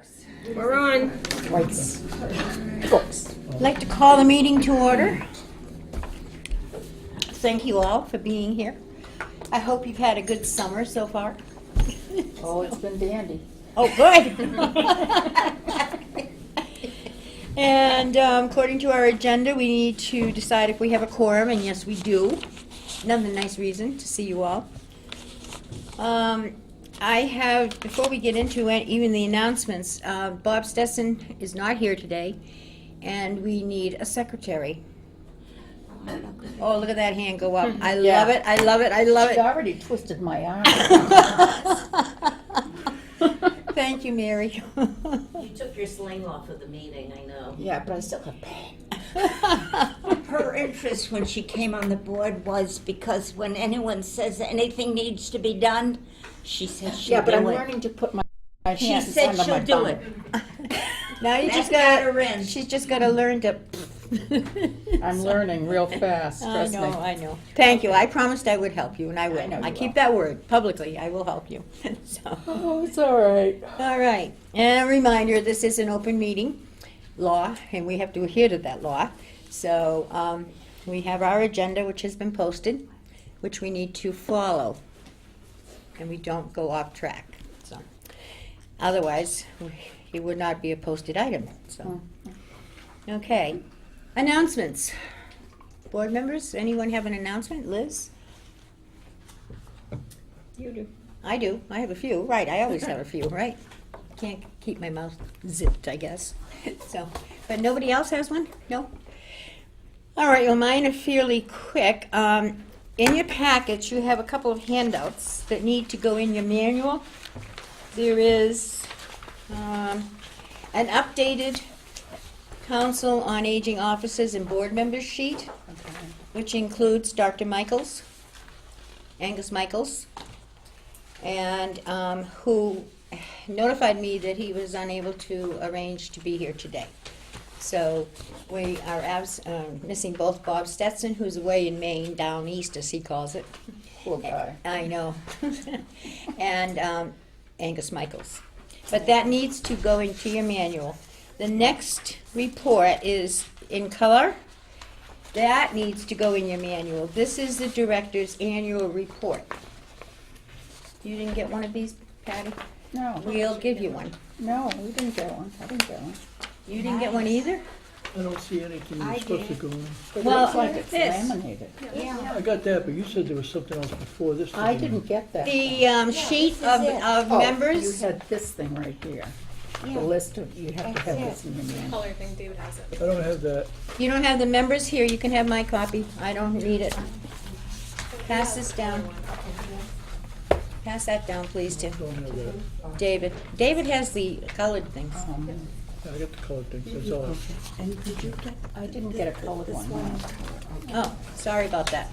Books. We're on. Rights. Books. I'd like to call the meeting to order. Thank you all for being here. I hope you've had a good summer so far. Oh, it's been dandy. Oh, good. And according to our agenda, we need to decide if we have a quorum, and yes, we do. Another nice reason to see you all. I have, before we get into it, even the announcements, Bob Stetson is not here today, and we need a secretary. Oh, look at that hand go up. I love it, I love it, I love She it. already twisted my arm. Thank you, Mary. You took your sling off of the meeting, I know. Yeah, but I still have pain. Her interest when she came on the board was because when anyone says anything needs to be done, she says she'll Yeah, but I'm do it. learning to put my She hands said under she'll my do thumb. it. Now you That just got gotta, her in. she's just gotta learn to. I'm learning real fast, I trust know, me. I know. Thank you. I promised I would help you, and I will. I know I you keep will. that word publicly. I will help you. So, Oh, it's all right. all right. And a reminder: this is an open meeting law, and we have to adhere to that law. So we have our agenda, which has been posted, which we need to follow, and we don't go off track. So, otherwise, it would not be a posted item. So, okay. Announcements. Board members, anyone have an announcement? Liz? You do. I do. I have a few. Right, I always have a few, right? Can't keep my mouth zipped, I guess. So, but nobody else has one? No? All right, well, mine are fairly quick. In your packets, you have a couple of handouts that need to go in your manual. There is an updated Council on Aging Officers and Board Members sheet, which includes Dr. Michaels, Angus Michaels, and who notified me that he was unable to arrange to be here today. So we are missing both Bob Stetson, who's away in Maine, down east as he calls it. Poor guy. I know. And Angus Michaels. But that needs to go into your manual. The next report is in color. That needs to go in your manual. This is the director's annual report. You didn't get one of these, Patty? No, We'll give you one. no, we didn't get one. I didn't get one. You didn't get one either? I don't see anything I that's supposed to did. go in. It Well, looks like it's this. laminated. Yeah. I got that, but you said there was something else before this. to I go in. didn't get that. The sheet this is of, it. of Oh, members. you had this thing right here. The Yeah. list of, you have to have That's this in your manual. Color thing, David has it. I don't have that. You don't have the members here, you can have my copy. I don't need it. Pass this down. Pass that down, please, to Don't have that. David. David has the colored things. Yeah, I got the colored things, that's all. And did you get I didn't get a colored one. no. Oh, sorry about that.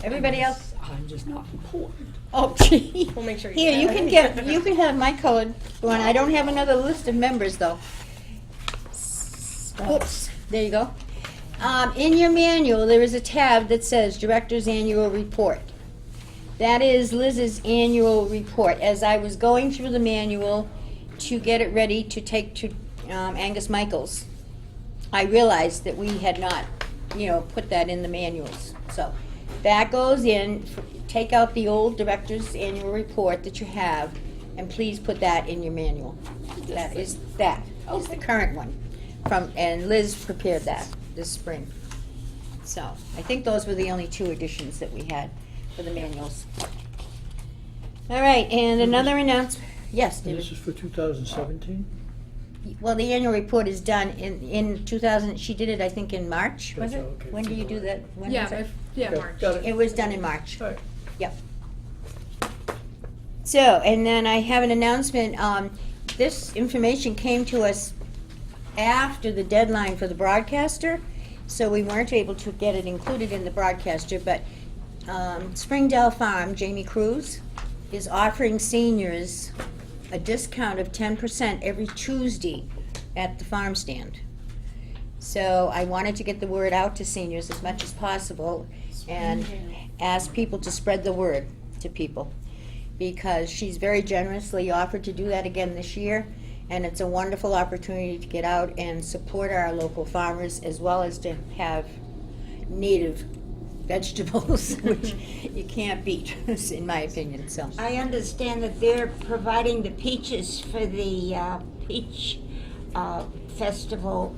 Everybody else? I'm just not important. Oh, gee. We'll make sure you Here, get you it. can get, you can have my colored one. I don't have another list of members, though. Oops, there you go. In your manual, there is a tab that says Director's Annual Report. That is Liz's annual report. As I was going through the manual to get it ready to take to Angus Michaels, I realized that we had not, put that in the manuals. So that goes in. Take out the old Director's Annual Report that you have, and please put that in your manual. That is the current one. And Liz prepared that this spring. So I think those were the only two additions that we had for the manuals. All right, and another announcement. Yes, And David. this is for 2017? Well, the annual report is done in 2000. She did it, I think, in March. Was Gotcha, it? okay. When do you do that? When Yeah, was it? yeah, Okay, March. Got it. It was done in March. All right. Yep. So, and then I have an announcement. This information came to us after the deadline for the broadcaster, so we weren't able to get it included in the broadcaster, but Springdale Farm, Jamie Cruz, is offering seniors a discount of 10% every Tuesday at the farm stand. So I wanted to get the word out to seniors as much as possible and ask people to spread the word to people, because she's very generously offered to do that again this year, And it's a wonderful opportunity to get out and support our local farmers, as well as to have native vegetables, which you can't beat, in my opinion, so. I understand that they're providing the peaches for the peach festival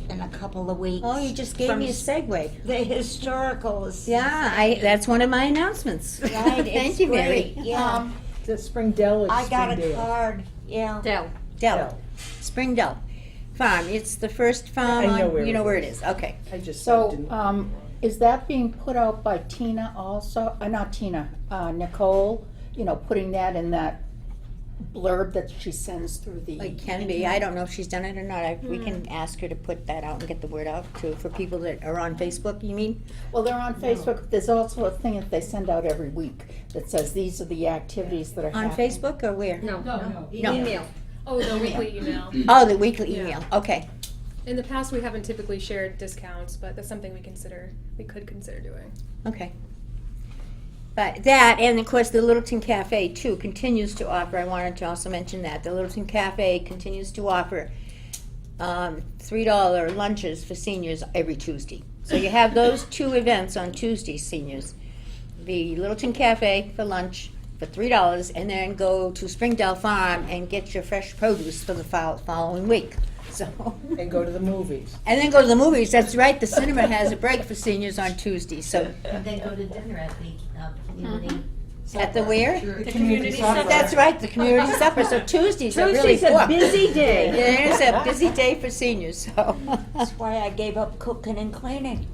in a couple of weeks. Oh, you just gave me a segue. The historicals. Yeah, that's one of my announcements. Right, Thank it's you, Mary. great, yeah. The Springdale is I got a Springdale. card, yeah. Dell. Dell. Springdale Farm. It's the first farm I know on, where you know it where it is. is, okay. I just So, didn't. is that being put out by Tina also, not Tina, Nicole, putting that in that blurb that she sends through the. It can be, I don't know if she's done it or not. We can ask her to put that out and get the word out too, for people that are on Facebook, you mean? Well, they're on Facebook, there's also a thing that they send out every week that says these are the activities that are On happening. Facebook or where? No. No. Email. Oh, the weekly email. Oh, the weekly Yeah. email, okay. In the past, we haven't typically shared discounts, but that's something we could consider doing. Okay. But that, and of course, the Littleton Cafe too continues to offer, I wanted to also mention that, the Littleton Cafe continues to offer $3 lunches for seniors every Tuesday. So you have those two events on Tuesday, seniors. The Littleton Cafe for lunch for $3, and then go to Springdale Farm and get your fresh produce for the following week. So, And go to the movies. and then go to the movies, that's right, the cinema has a break for seniors on Tuesday, so. And then go to dinner at the community. At the where? The community supper. That's right, the community supper, so Tuesdays are really Tuesday's a booked. busy day. Yeah, it's a busy day for seniors, so. That's why I gave up cooking and cleaning.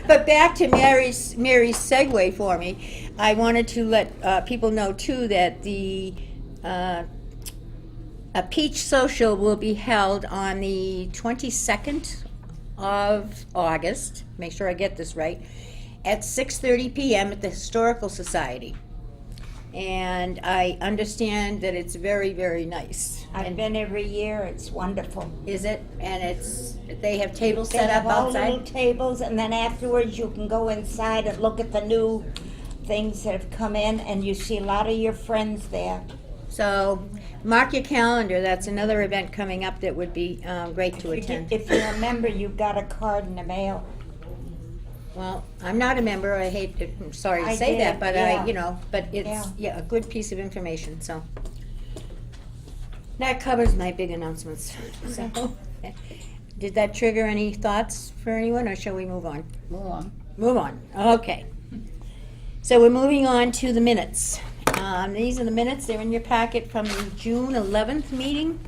But back to Mary's segue for me, I wanted to let people know too that the a Peach Social will be held on the 22nd of August, make sure I get this right, at 6:30 p.m. at the Historical Society. And I understand that it's very, very nice. I've been every year, it's wonderful. Is it? And they have tables They set have up all little outside? tables, and then afterwards you can go inside and look at the new things that have come in, and you see a lot of your friends there. So, mark your calendar, that's another event coming up that would be great to attend. If you're a member, you've got a card in the mail. Well, I'm not a member, I'm sorry to I say that, did, but yeah. but it's, a good piece of information, so. That covers my big announcements, so. Did that trigger any thoughts for anyone, or shall we move on? Move on. Move on, okay. So we're moving on to the minutes. These are the minutes, they're in your packet from the June 11th meeting.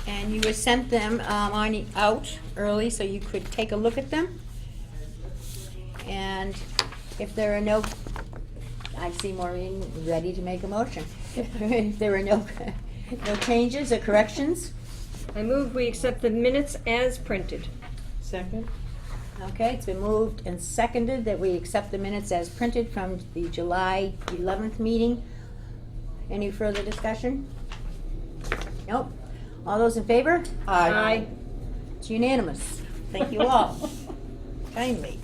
And you were sent them out early so you could take a look at them. And if there are no, I see Maureen ready to make a motion. If there are no changes or corrections, I move we accept the minutes as printed. Second? okay, it's been moved and seconded that we accept the minutes as printed from the July 11th meeting. Any further discussion? Nope. All those in favor? Aye. It's unanimous. Thank you all. Kindly.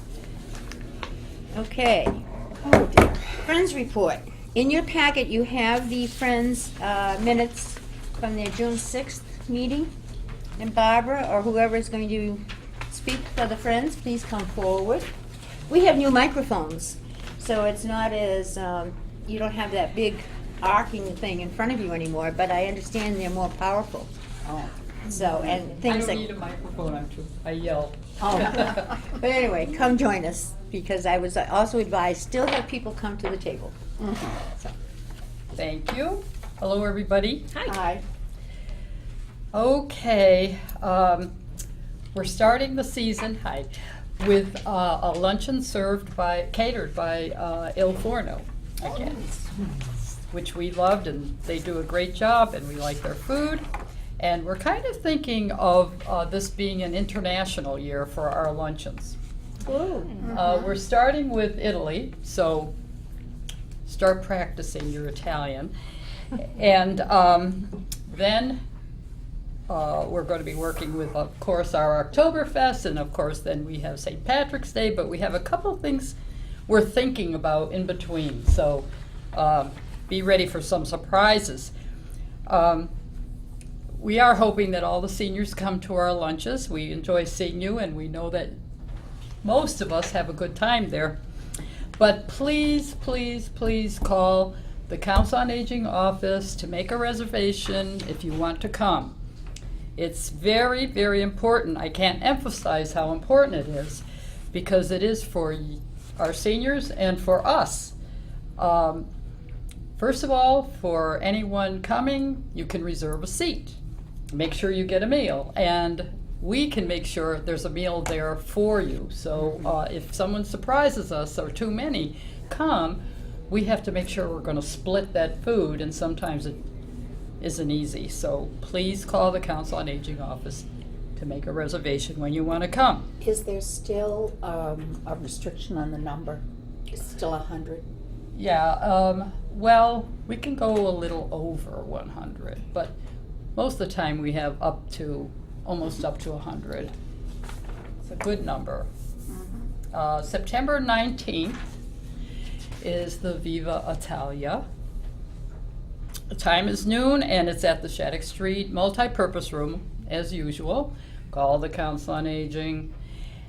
Okay. Friends report. In your packet, you have the Friends minutes from their June 6th meeting. And Barbara, or whoever is going to speak for the Friends, please come forward. We have new microphones, so it's not as, you don't have that big arcing thing in front of you anymore, but I understand they're more powerful. Oh. So, and things I like. don't need a microphone, I yell. Oh. But anyway, come join us, because I was also advised, still have people come to the table. So, Thank you. Hello, everybody. hi. Okay, we're starting the season, with a luncheon catered by Il Forno again, which we loved, and they do a great job, and we like their food. And we're kind of thinking of this being an international year for our luncheons. We're starting with Italy, so start practicing your Italian. And then we're going to be working with, of course, our Oktoberfest, and of course then we have St. Patrick's Day, but we have a couple things we're thinking about in between. So be ready for some surprises. We are hoping that all the seniors come to our lunches. We enjoy seeing you, and we know that most of us have a good time there. But please, please, please call the Council on Aging office to make a reservation if you want to come. It's very, very important. I can't emphasize how important it is, because it is for our seniors and for us. First of all, for anyone coming, you can reserve a seat. Make sure you get a meal, and we can make sure there's a meal there for you. So if someone surprises us or too many come, we have to make sure we're going to split that food, and sometimes it isn't easy. So please call the Council on Aging office to make a reservation when you want to come. Is there still a restriction on the number? It's still 100? Yeah, well, we can go a little over 100, but most of the time we have almost up to 100. It's a good number. September 19th is the Viva Italia. The time is noon, and it's at the Shattuck Street multi-purpose room, as usual. Call the Council on Aging,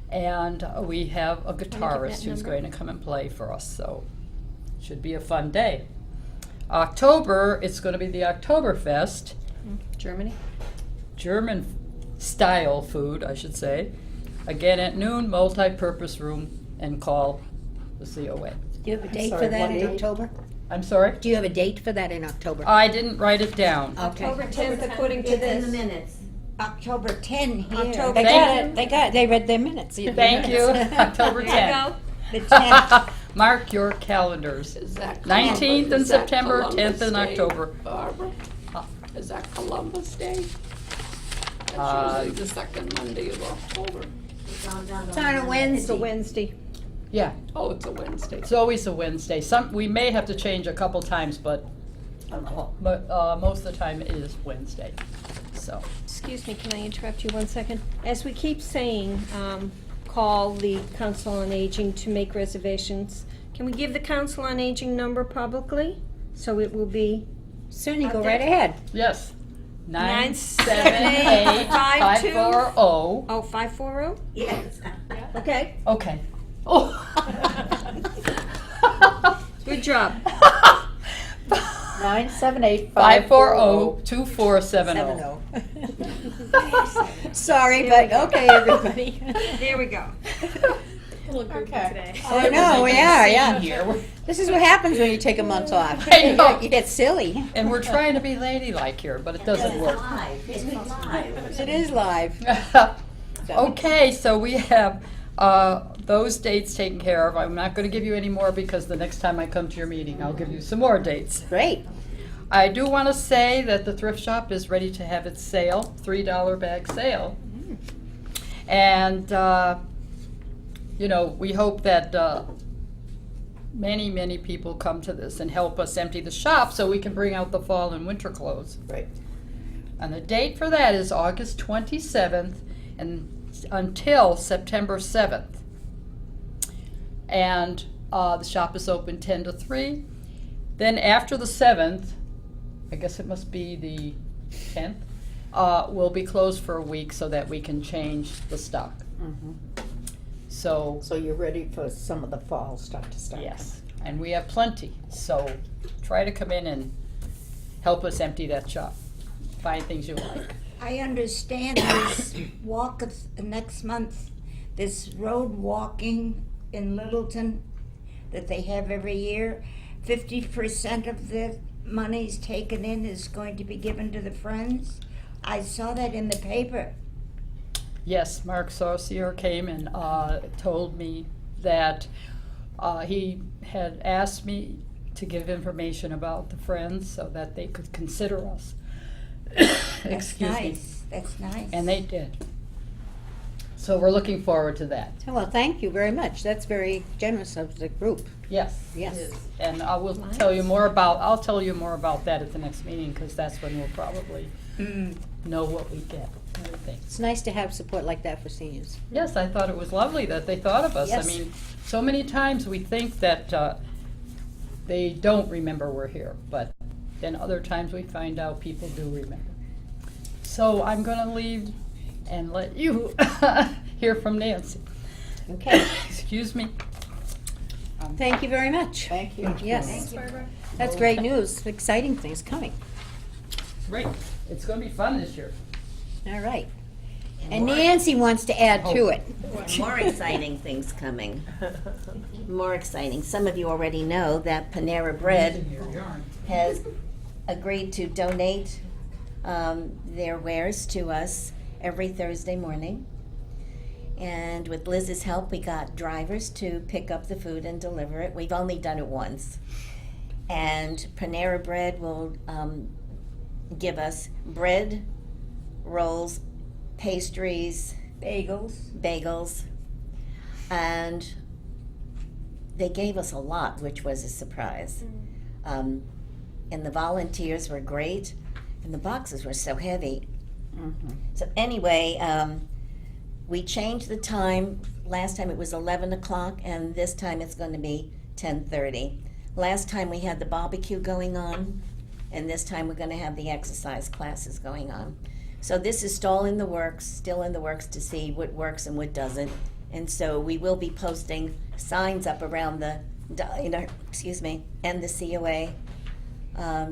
and we have a guitarist who's going to come and play for us, so it should be a fun day. October, it's going to be the Oktoberfest. Germany? German style food, I should say. Again at noon, multi-purpose room, and call the COA. Do you have a date sorry, for that what in date? October? I'm sorry? Do you have a date for that in October? I didn't write it down. Okay. October 10th, according to It's in the this. minutes. October 10 here. October They Thank got it. They read their minutes. Thank you. October There you 10th. go. The 10th. Mark your calendars. Is that 19th in is that September, Columbus 10th in Day, October. Barbara? Is that Columbus Day? Uh, That's usually the second Monday of October. It's on down It's on a Wednesday. It's a Wednesday. Yeah, Oh, it's a Wednesday. it's always a Wednesday. We may have to change a couple times, but most of the time it is Wednesday. So, Excuse me, can I interrupt you 1 second? As we keep saying, call the Council on Aging to make reservations. Can we give the Council on Aging number publicly? So it will be Soon you Out go there. right ahead. yes. 978 978-540. 540? Yes. Okay, Okay. Oh. good job. 978-540. 540-2470. Sorry, but okay, everybody. There we go. Okay. I know, we are, yeah. This is what happens when you take a month off. I know. You get silly. And we're trying to be ladylike here, but it doesn't It's work. live. It's live. It is live. Okay, so we have those dates taken care of. I'm not going to give you any more because the next time I come to your meeting, I'll give you some more dates. Great. I do want to say that the Thrift Shop is ready to have its sale, $3 bag sale. And, we hope that many, many people come to this and help us empty the shop so we can bring out the fall and winter clothes. Right. And the date for that is August 27th and until September 7th. And the shop is open 10 to 3. Then after the 7th, I guess it must be the 10th, we'll be closed for a week so that we can change the stock. So, So you're ready for some of the fall stuff to start? yes, and we have plenty. So try to come in and help us empty that shop. Find things you like. I understand this next month, this road walking in Littleton that they have every year. 50% of the monies taken in is going to be given to the Friends. I saw that in the paper. Yes, Mark Saucier came and told me that he had asked me to give information about the Friends so that they could consider us. That's Excuse me. nice. That's nice. And they did. So we're looking forward to that. Well, thank you very much. That's very generous of the group. Yes. Yes. And I will tell you more about, I'll tell you more about that at the next meeting because that's when we'll probably know what we get and everything. It's nice to have support like that for seniors. Yes, I thought it was lovely that they thought of us. Yes. I mean, so many times we think that they don't remember we're here, but then other times we find out people do remember. So I'm gonna leave and let you hear from Nancy. Okay, Excuse me. thank you very much. Thank you. Yes, Barbara. that's great news, exciting things coming. Great, it's gonna be fun this year. All right. And Nancy wants to add to it. More exciting things coming. More exciting. Some of you already know that Panera Bread has agreed to donate their wares to us every Thursday morning. And with Liz's help, we got drivers to pick up the food and deliver it. We've only done it once. And Panera Bread will give us bread, rolls, pastries, bagels, and they gave us a lot, which was a surprise. And the volunteers were great, and the boxes were so heavy. So anyway, we changed the time. Last time it was 11 o'clock, and this time it's going to be 10:30. Last time we had the barbecue going on, and this time we're going to have the exercise classes going on. So this is still in the works to see what works and what doesn't. And so we will be posting signs up around the diner, and the COA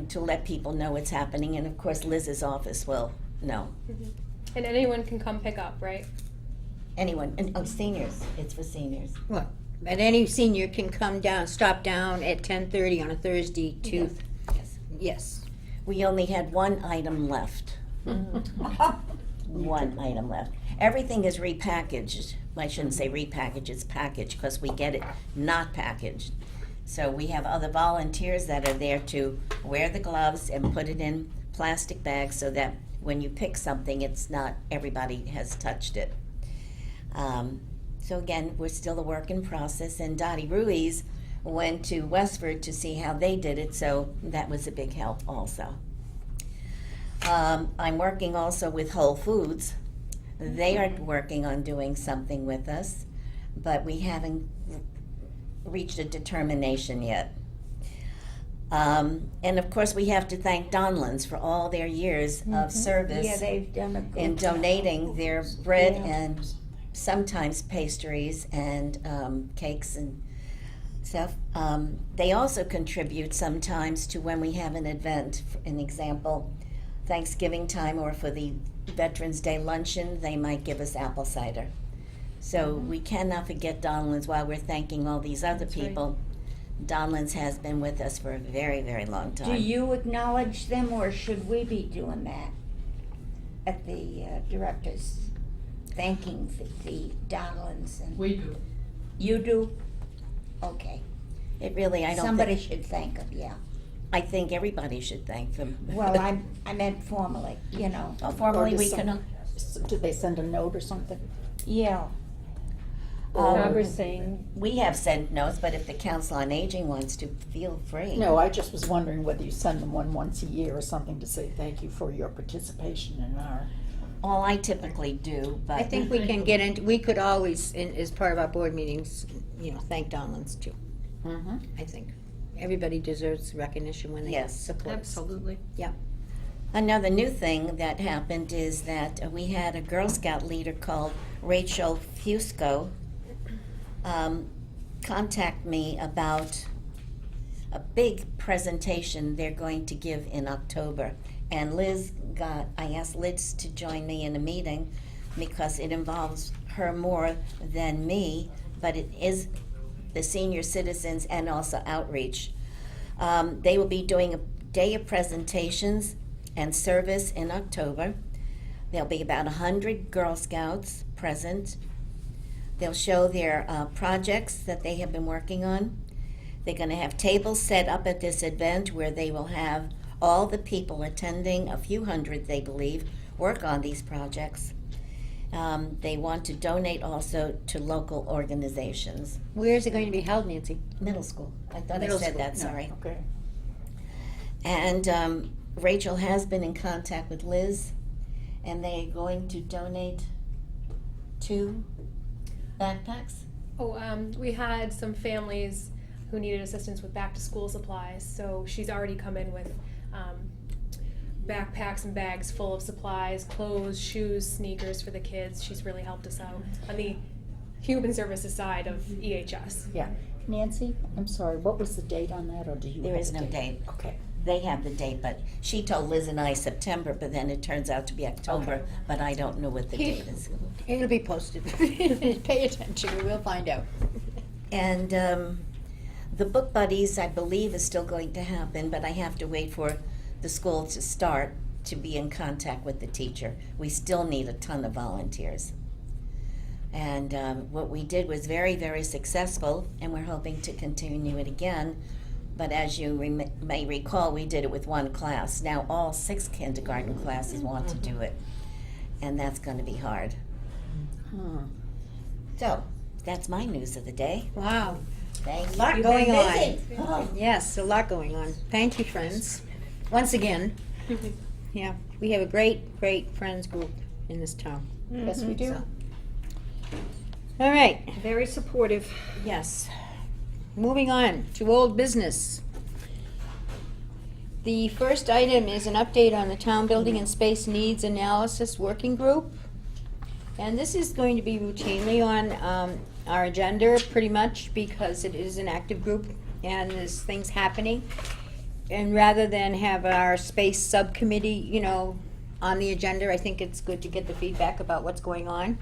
to let people know what's happening. And of course, Liz's office will know. And anyone can come pick up, right? Anyone, and seniors, it's for seniors. Well, but any senior can come down, stop down at 10:30 on a Thursday to, Yes. yes. We only had one item left. One item left. Everything is repackaged. I shouldn't say repackaged, it's packaged, because we get it not packaged. So we have other volunteers that are there to wear the gloves and put it in plastic bags so that when you pick something, it's not everybody has touched it. So again, we're still a work in process, and Dottie Ruiz went to Westford to see how they did it, so that was a big help also. I'm working also with Whole Foods. They are working on doing something with us, but we haven't reached a determination yet. And of course, we have to thank Donlands for all their years of service Yeah, they've done a good in job. donating their bread Yeah. and sometimes pastries and cakes and stuff. They also contribute sometimes to when we have an event. For an example, Thanksgiving time or for the Veterans Day luncheon, they might give us apple cider. So we cannot forget Donlands while we're thanking all these other That's right. people. Donlands has been with us for a very, very long time. Do you acknowledge them, or should we be doing that at the directors? Thanking the Donlands and. We do. You do? Okay. It really, I don't Somebody think, should thank them, yeah. I think everybody should thank them. Well, I meant formally, you know. Well, formally, Or we does can, Did they send a note or something? Yeah. Barbara's saying, we have sent notes, but if the Council on Aging wants to, feel free. No, I just was wondering whether you send them one once a year or something to say thank you for your participation in our. All I typically do, but. I think we can get into, we could always, as part of our board meetings, thank Donlands too. Mm-hmm. I think everybody deserves recognition when they Yes. support. absolutely. Another new thing that happened is that we had a Girl Scout leader called Rachel Fusco contact me about a big presentation they're going to give in October. And I asked Liz to join me in a meeting because it involves her more than me, but it is the senior citizens and also outreach. They will be doing a day of presentations and service in October. There'll be about 100 Girl Scouts present. They'll show their projects that they have been working on. They're going to have tables set up at this event where they will have all the people attending, a few hundred they believe, work on these projects. They want to donate also to local organizations. Where is it going to be held, Nancy? Middle school. I thought Middle I said school. that, sorry. Okay. And Rachel has been in contact with Liz, and they are going to donate 2 backpacks. Oh, we had some families who needed assistance with back to school supplies. So she's already come in with backpacks and bags full of supplies, clothes, shoes, sneakers for the kids. She's really helped us out on the human services side of EHS. Yeah. Nancy, I'm sorry, what was the date on that, or do you? There have is the no date. Okay. They have the date, but she told Liz and I September, but then it turns out to be October, Okay. but I don't know what the date is. It'll be posted. Pay attention, we'll find out. And the book buddies, I believe, is still going to happen, but I have to wait for the school to start to be in contact with the teacher. We still need a ton of volunteers. And what we did was very, very successful, and we're hoping to continue it again. But as you may recall, we did it with one class. Now all 6 kindergarten classes want to do it, and that's going to be hard. So that's my news of the day. Wow, Thank you. lot You've going been on. busy. Oh. Yes, a lot going on. Thank you, friends. Once again, yeah, we have a great, great friends group in this town. Yes, we do. So. All right, Very supportive. yes. Moving on to old business. The first item is an update on the Town Building and Space Needs Analysis Working Group. And this is going to be routinely on our agenda, pretty much, because it is an active group and there's things happening. And rather than have our space subcommittee, on the agenda, I think it's good to get the feedback about what's going on.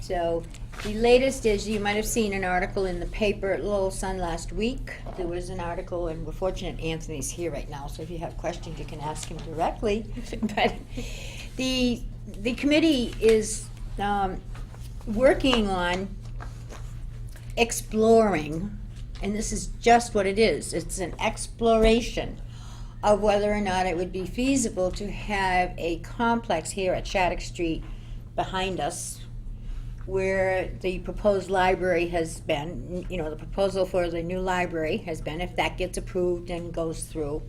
So the latest is, you might have seen an article in the paper at Lowell Sun last week. There was an article, and we're fortunate Anthony's here right now, so if you have questions, you can ask him directly. But the committee is working on exploring, and this is just what it is, it's an exploration of whether or not it would be feasible to have a complex here at Shattuck Street behind us, where the proposed library has been, the proposal for the new library has been, if that gets approved and goes through.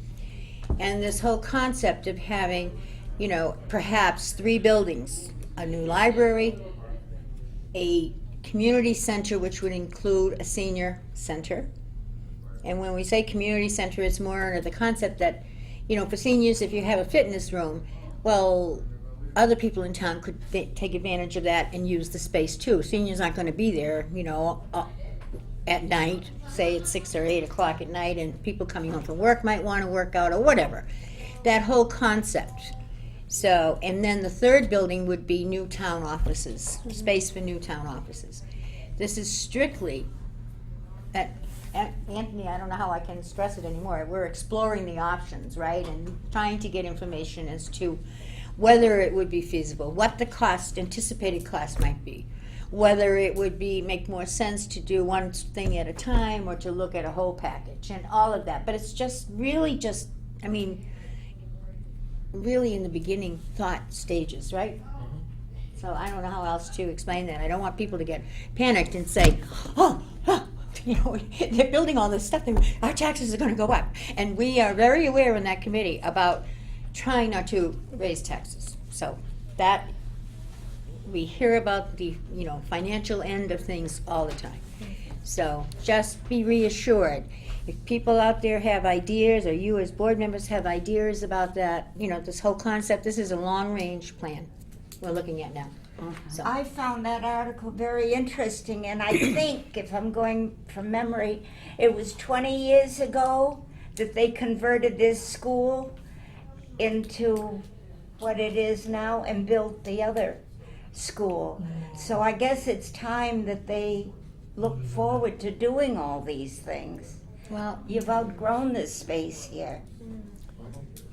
And this whole concept of having, perhaps 3 buildings, a new library, a community center, which would include a senior center. And when we say community center, it's more under the concept that, for seniors, if you have a fitness room, well, other people in town could take advantage of that and use the space too. Seniors aren't going to be there, at night, say it's 6 or 8 o'clock at night, and people coming home from work might want to work out or whatever. That whole concept. So, and then the third building would be new town offices, space for new town offices. This is strictly, Anthony, I don't know how I can stress it anymore. We're exploring the options, right? And trying to get information as to whether it would be feasible, what the anticipated cost might be, whether it would make more sense to do one thing at a time or to look at a whole package and all of that. But it's really in the beginning thought stages, right? So I don't know how else to explain that. I don't want people to get panicked and say, they're building all this stuff, and our taxes are going to go up. And we are very aware in that committee about trying not to raise taxes. So that, we hear about the financial end of things all the time. So just be reassured. If people out there have ideas, or you as board members have ideas about that, this whole concept, this is a long-range plan we're looking at now. So. I found that article very interesting, and I think, if I'm going from memory, it was 20 years ago that they converted this school into what it is now and built the other school. So I guess it's time that they look forward to doing all these things. Well, You've outgrown this space here.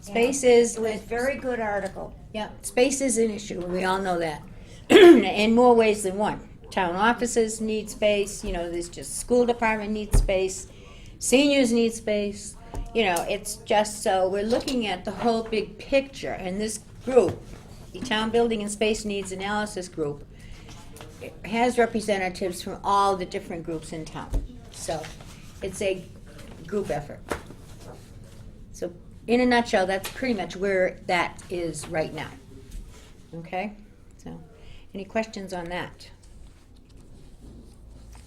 space It is, was a very good article. yeah, space is an issue, we all know that. In more ways than one. Town offices need space, there's just school department needs space, seniors need space, it's just, so we're looking at the whole big picture. And this group, the Town Building and Space Needs Analysis Group, has representatives from all the different groups in town. So it's a group effort. So in a nutshell, that's pretty much where that is right now. Okay? So any questions on that?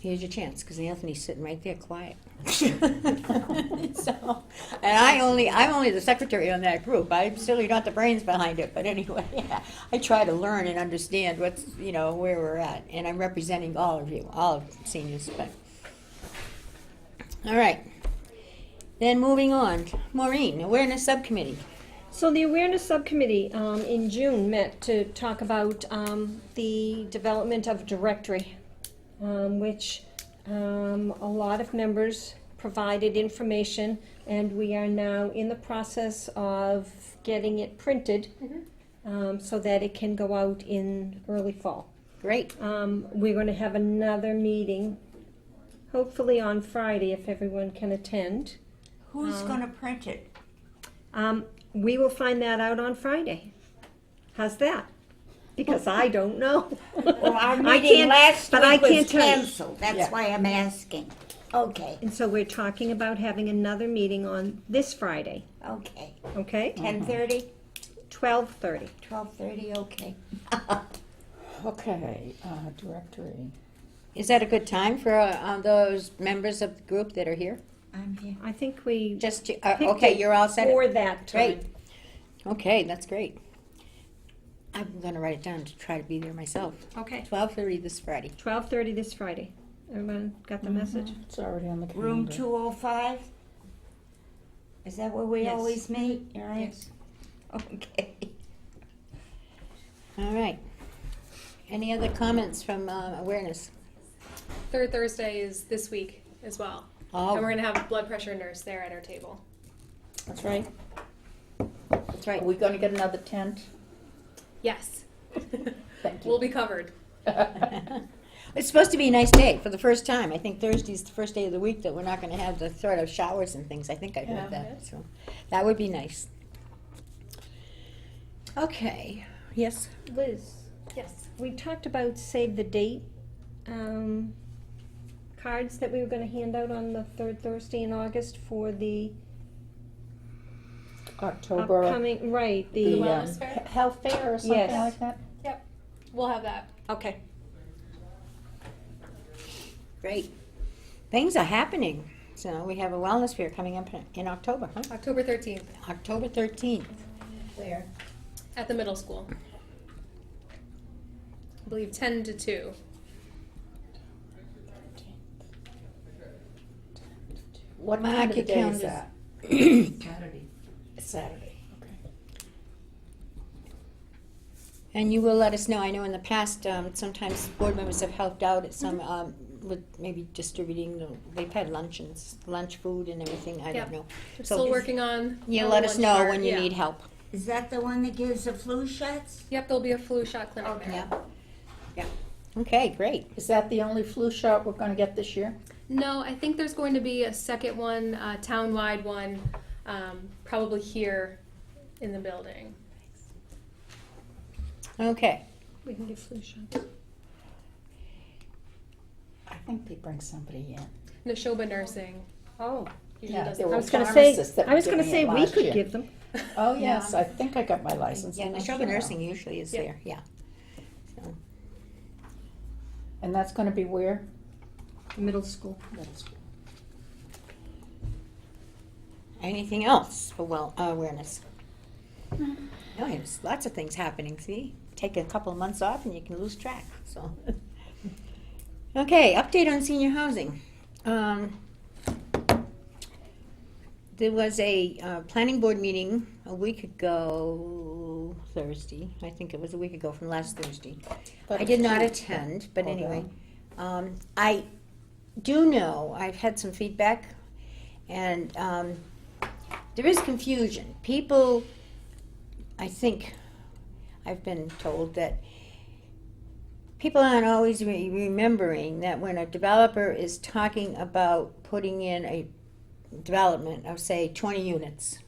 here's your chance, because Anthony's sitting right there, quiet. So, and I'm only the secretary on that group. I'm certainly not the brains behind it, but anyway, I try to learn and understand what's, where we're at, and I'm representing all of you, all of seniors. But all right, then moving on, Maureen, Awareness Subcommittee. So the Awareness Subcommittee in June met to talk about the development of a directory, which a lot of members provided information, and we are now in the process of getting it printed so that it can go out in early fall. Great. We're going to have another meeting, hopefully on Friday, if everyone can attend. Who's gonna print it? We will find that out on Friday. How's that? Because I don't know. Well, our I meeting can't- last but I week was can't tell you. canceled, that's why I'm asking. Okay, And so we're talking about having another meeting on this Friday, okay. okay? 10:30, 12:30. 12:30, okay. Okay, directory. Is that a good time for those members of the group that are here? I'm here. I think we Just to, picked okay, it you're all set. for that time. Great. Okay, that's great. I'm gonna write it down to try to be there myself. Okay. 12:30 this Friday. 12:30 this Friday. Everyone got the message? It's already on the calendar. Room 205? Is that where we Yes. always meet, all right? Yes. Okay. All right. Any other comments from Awareness? Third Thursday is this week as well. Oh, And we're gonna have a blood pressure nurse there at our table. That's right. that's right. Are we gonna get another tent? Yes. Thank you. We'll be covered. It's supposed to be a nice day for the first time. I think Thursday's the first day of the week that we're not going to have the threat of showers and things. I think I heard Yeah. that. So that would be nice. Okay. Yes. Liz, Yes. we talked about save the date cards that we were going to hand out on the third Thursday in August for the October, upcoming, right, the the, Wellness fair? health fair or something Yes. like that? We'll have that. okay. Great. Things are happening. So we have a wellness fair coming up in October, huh? October 13th October 13th. Where? at the middle school. I believe 10 to 2. What Mark time of the your day is calendars. that? Saturday. It's Saturday, okay. And you will let us know. I know in the past, sometimes board members have helped out at some, with maybe distributing, they've had luncheons, lunch food and everything, I Yep. don't know. We're So still working on. You the let us lunch know part, when you yeah. need help. Is that the one that gives the flu shots? Yep, there'll be a flu shot clinic there. Yeah. Yeah. Okay, great. Is that the only flu shot we're gonna get this year? No, I think there's going to be a second one, town-wide one, probably here in the building. Okay. We can give flu shots. I think they bring somebody in. Neshoba Nursing Oh, usually Yeah, does there it. were I was going to say, pharmacists that I were was going to giving say it we last could year. give them. Oh, yes, I think I got my license. Yeah, I'm not Neshoba sure. Nursing usually is Yeah. there, yeah. So, And that's gonna be where? Middle school. Middle school. anything else for awareness? No, there's lots of things happening, see? Take a couple of months off and you can lose track, so. Okay, update on senior housing. There was a planning board meeting a week ago, Thursday. I think it was a week ago from last Thursday. I did not attend, but Okay. anyway. I do know, I've had some feedback, and there is confusion. People, I think, I've been told that people aren't always remembering that when a developer is talking about putting in a development of, say, 20 units,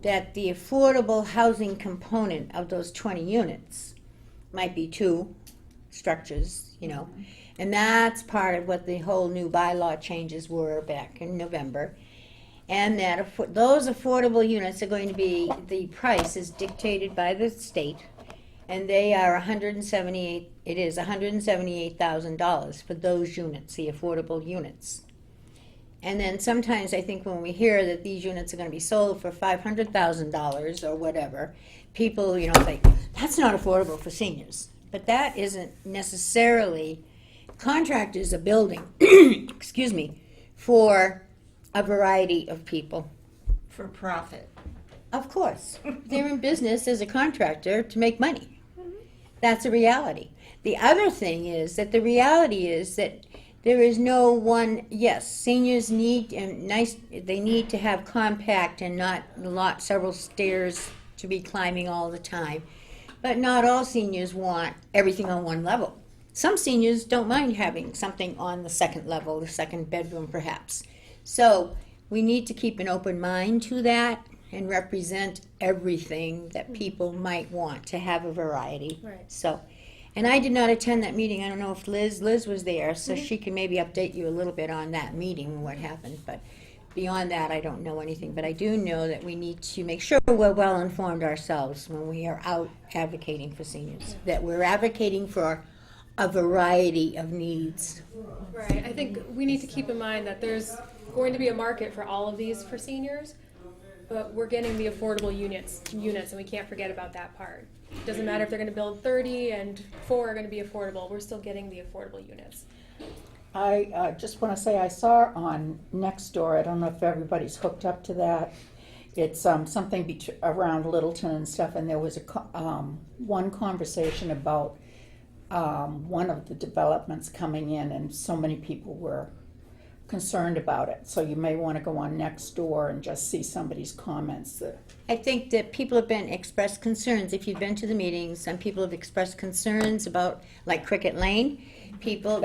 that the affordable housing component of those 20 units might be 2 structures, and that's part of what the whole new bylaw changes were back in November. And that those affordable units are going to be, the price is dictated by the state, And they are $178,000 for those units, the affordable units. And then sometimes I think when we hear that these units are gonna be sold for $500,000 or whatever, people, think, that's not affordable for seniors. But that isn't necessarily, contractors are building, excuse me, for a variety of people. For profit. Of course, they're in business as a contractor to make money. That's a reality. The other thing is that the reality is that there is no one, yes, seniors need, they need to have compact and not several stairs to be climbing all the time. But not all seniors want everything on one level. Some seniors don't mind having something on the second level, the second bedroom perhaps. So we need to keep an open mind to that and represent everything that people might want to have a variety. Right. So, and I did not attend that meeting. I don't know if Liz was there, so she can maybe update you a little bit on that meeting and what happened. But beyond that, I don't know anything. But I do know that we need to make sure we're well informed ourselves when we are out advocating for seniors, that we're advocating for a variety of needs. Right. I think we need to keep in mind that there's going to be a market for all of these for seniors, but we're getting the affordable units, and we can't forget about that part. It doesn't matter if they're going to build 30 and 4 are going to be affordable. We're still getting the affordable units. I just want to say I saw on Nextdoor, I don't know if everybody's hooked up to that. It's something around Littleton and stuff, and there was one conversation about one of the developments coming in, and so many people were concerned about it. So you may want to go on Nextdoor and just see somebody's comments. I think that people have expressed concerns. If you've been to the meetings, some people have expressed concerns about, like Cricket Lane. The people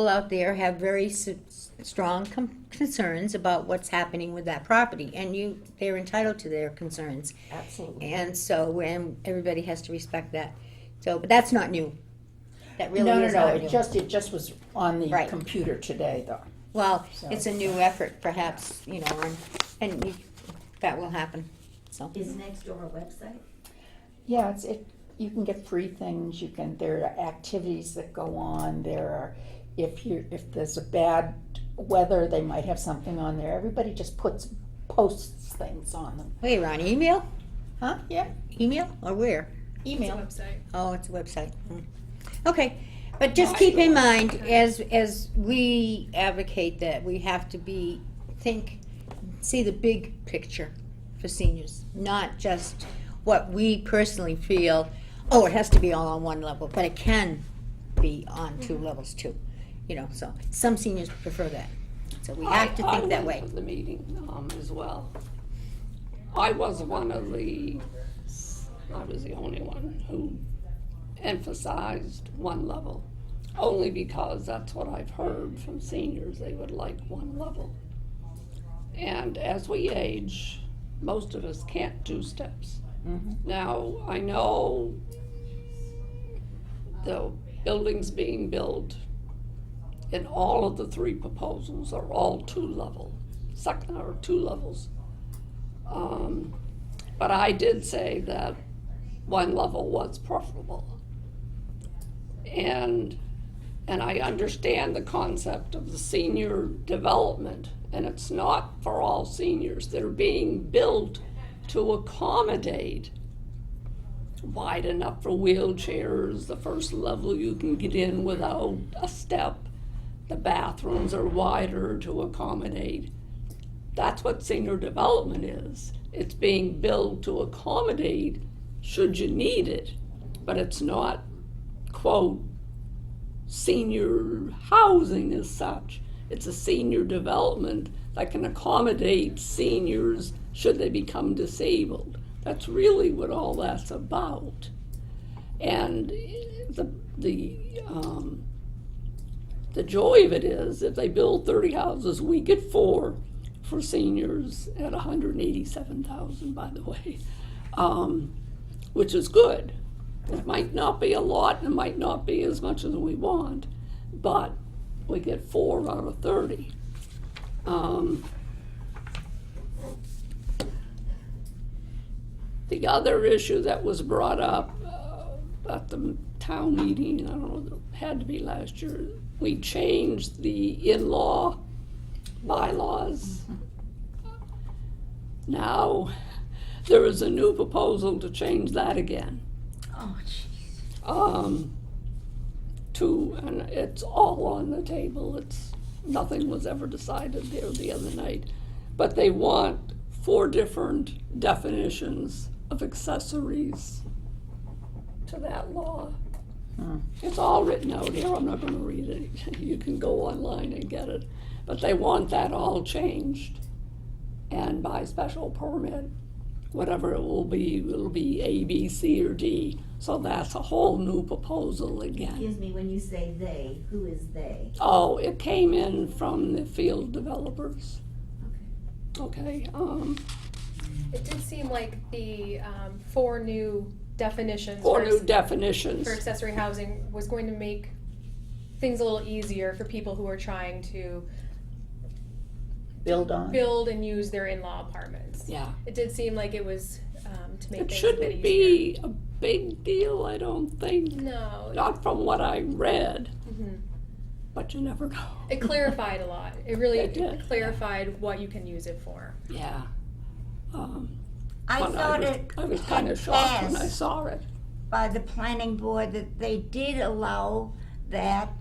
out there have very strong concerns about what's happening with that property, and they're entitled to their concerns. Absolutely. And so, everybody has to respect that. So, but that's not new. That really No, is not it new. just was on the Right. computer today, though. Well, So- it's a new effort, perhaps, and that will happen. So. Is Nextdoor a website? Yeah, you can get free things. There are activities that go on. There are, if there's a bad weather, they might have something on there. Everybody just posts things on them. Wait, Ron, email? Huh? Yeah. Email or where? Email. It's a website. Oh, it's a website. Okay, but just keep in mind, as we advocate that, we have to see the big picture for seniors, not just what we personally feel, it has to be all on one level, but it can be on two levels too. So some seniors prefer that. So we have to think that way. I went to the meeting as well. I was the only one who emphasized one level, only because that's what I've heard from seniors. They would like one level. And as we age, most of us can't do steps. Mm-hmm. Now, I know the buildings being built in all of the 3 proposals are all 2 levels. But I did say that one level was preferable. And I understand the concept of the senior development, and it's not for all seniors. They're being built to accommodate, wide enough for wheelchairs, the first level you can get in without a step. The bathrooms are wider to accommodate. That's what senior development is. It's being built to accommodate should you need it, but it's not, quote, senior housing as such. It's a senior development that can accommodate seniors should they become disabled. That's really what all that's about. And the joy of it is if they build 30 houses, we get 4 for seniors at $187,000, by the way, which is good. It might not be a lot, and it might not be as much as we want, but we get 4 out of 30. The other issue that was brought up at the town meeting, I don't know, it had to be last year, we changed the in-law bylaws. Now, there is a new proposal to change that again. Oh, jeez. And it's all on the table. Nothing was ever decided there the other night. But they want 4 different definitions of accessories to that law. It's all written out here. I'm not going to read it. You can go online and get it. But they want that all changed. And by special permit, whatever it'll be A, B, C, or D. So that's a whole new proposal again. Excuse me, when you say they, who is they? Oh, it came in from the field developers. Okay, It did seem like the 4 new definitions. 4 for new definitions. for accessory housing was going to make things a little easier for people who are trying to Build on. build and use their in-law apartments. Yeah. It did seem like it was to make It things a bit shouldn't easier. be a big deal, I don't think. No. Not from what I read, Mhm. but you never know. It clarified a lot. It really It did. clarified what you can use it for. Yeah. I But thought I was it kind had of shocked when I passed saw it. by the planning board that they did allow that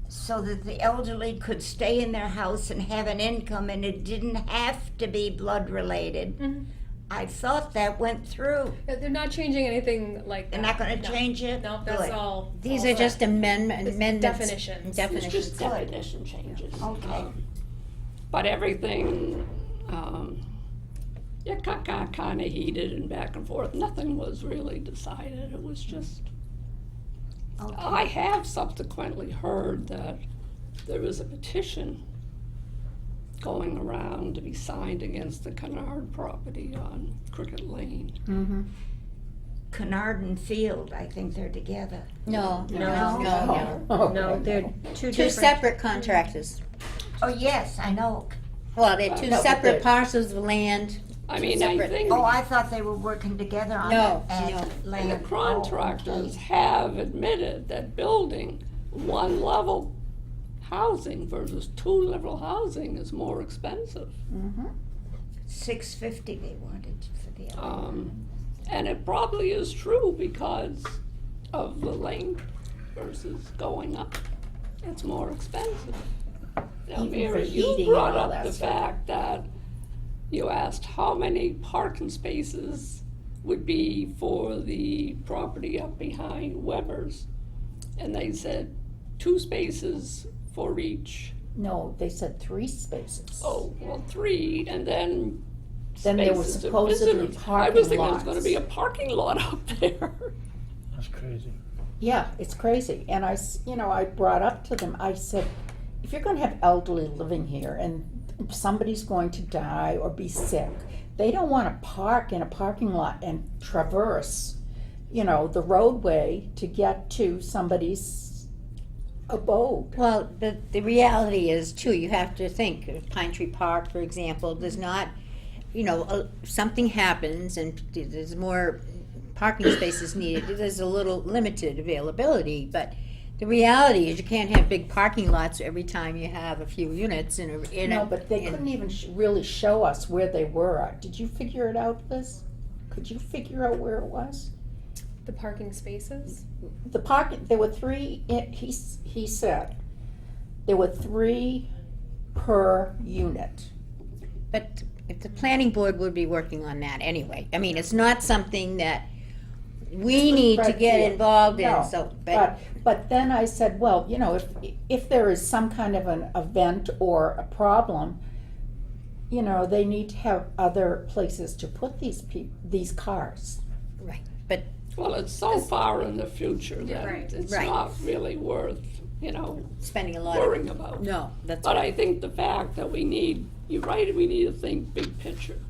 so that the elderly could stay in their house and have an income and it didn't have to be blood related. Mhm. I thought that went through. They're not changing anything like that. They're not gonna No. change it? No, that's Good. all. These all are just set. amendments. Definitions. It's Definitions. just definition changes. Okay. But everything, it got kind of heated and back and forth. Nothing was really decided. It was just, I have subsequently heard that there is a petition going around to be signed against the Kennard property on Cricket Lane. Mm-hmm. Kennard and Field, I think they're together. No, No. No, they're two Two different. separate contractors. Oh, yes, I know. Well, they're two No, but separate they're- parcels of land. I mean, I Separate. think Oh, I thought they were working together on No, that no. land. and the contractors have admitted that building 1-level housing versus 2-level housing is more expensive. Mm-hmm. $650 they wanted for the other. And it probably is true because of the length versus going up. It's more expensive. Now, Even Mary, for you heating brought and all up that the stuff. fact that you asked how many parking spaces would be for the property up behind Weber's. And they said 2 spaces for each. No, they said 3 spaces. Oh, well, 3, and then Then there was spaces to supposedly visitors. I parking was thinking it was gonna lots. be a parking lot up there. That's crazy. Yeah, it's crazy. And I brought up to them, I said, if you're gonna have elderly living here and somebody's going to die or be sick, they don't wanna park in a parking lot and traverse, the roadway to get to somebody's abode. Well, the reality is too, you have to think, Pine Tree Park, for example, does not, something happens and there's more parking spaces needed, there's a little limited availability, but the reality is you can't have big parking lots every time you have a few units in a. No, but they couldn't even really show us where they were. Did you figure it out, Liz? Could you figure out where it was? The parking spaces. The parking, there were 3, he said, there were 3 per unit. But if the planning board would be working on that anyway. I mean, it's not something that we need to Right get here. involved in, No, so, but then I said, well, if there is some kind of an event or a problem, they need to have other places to put these cars. right, but Well, it's so far in the future that Right. it's Right. not really worth, spending a lot worrying of, about. no, that's But right. I think the fact that you're right, we need to think big picture.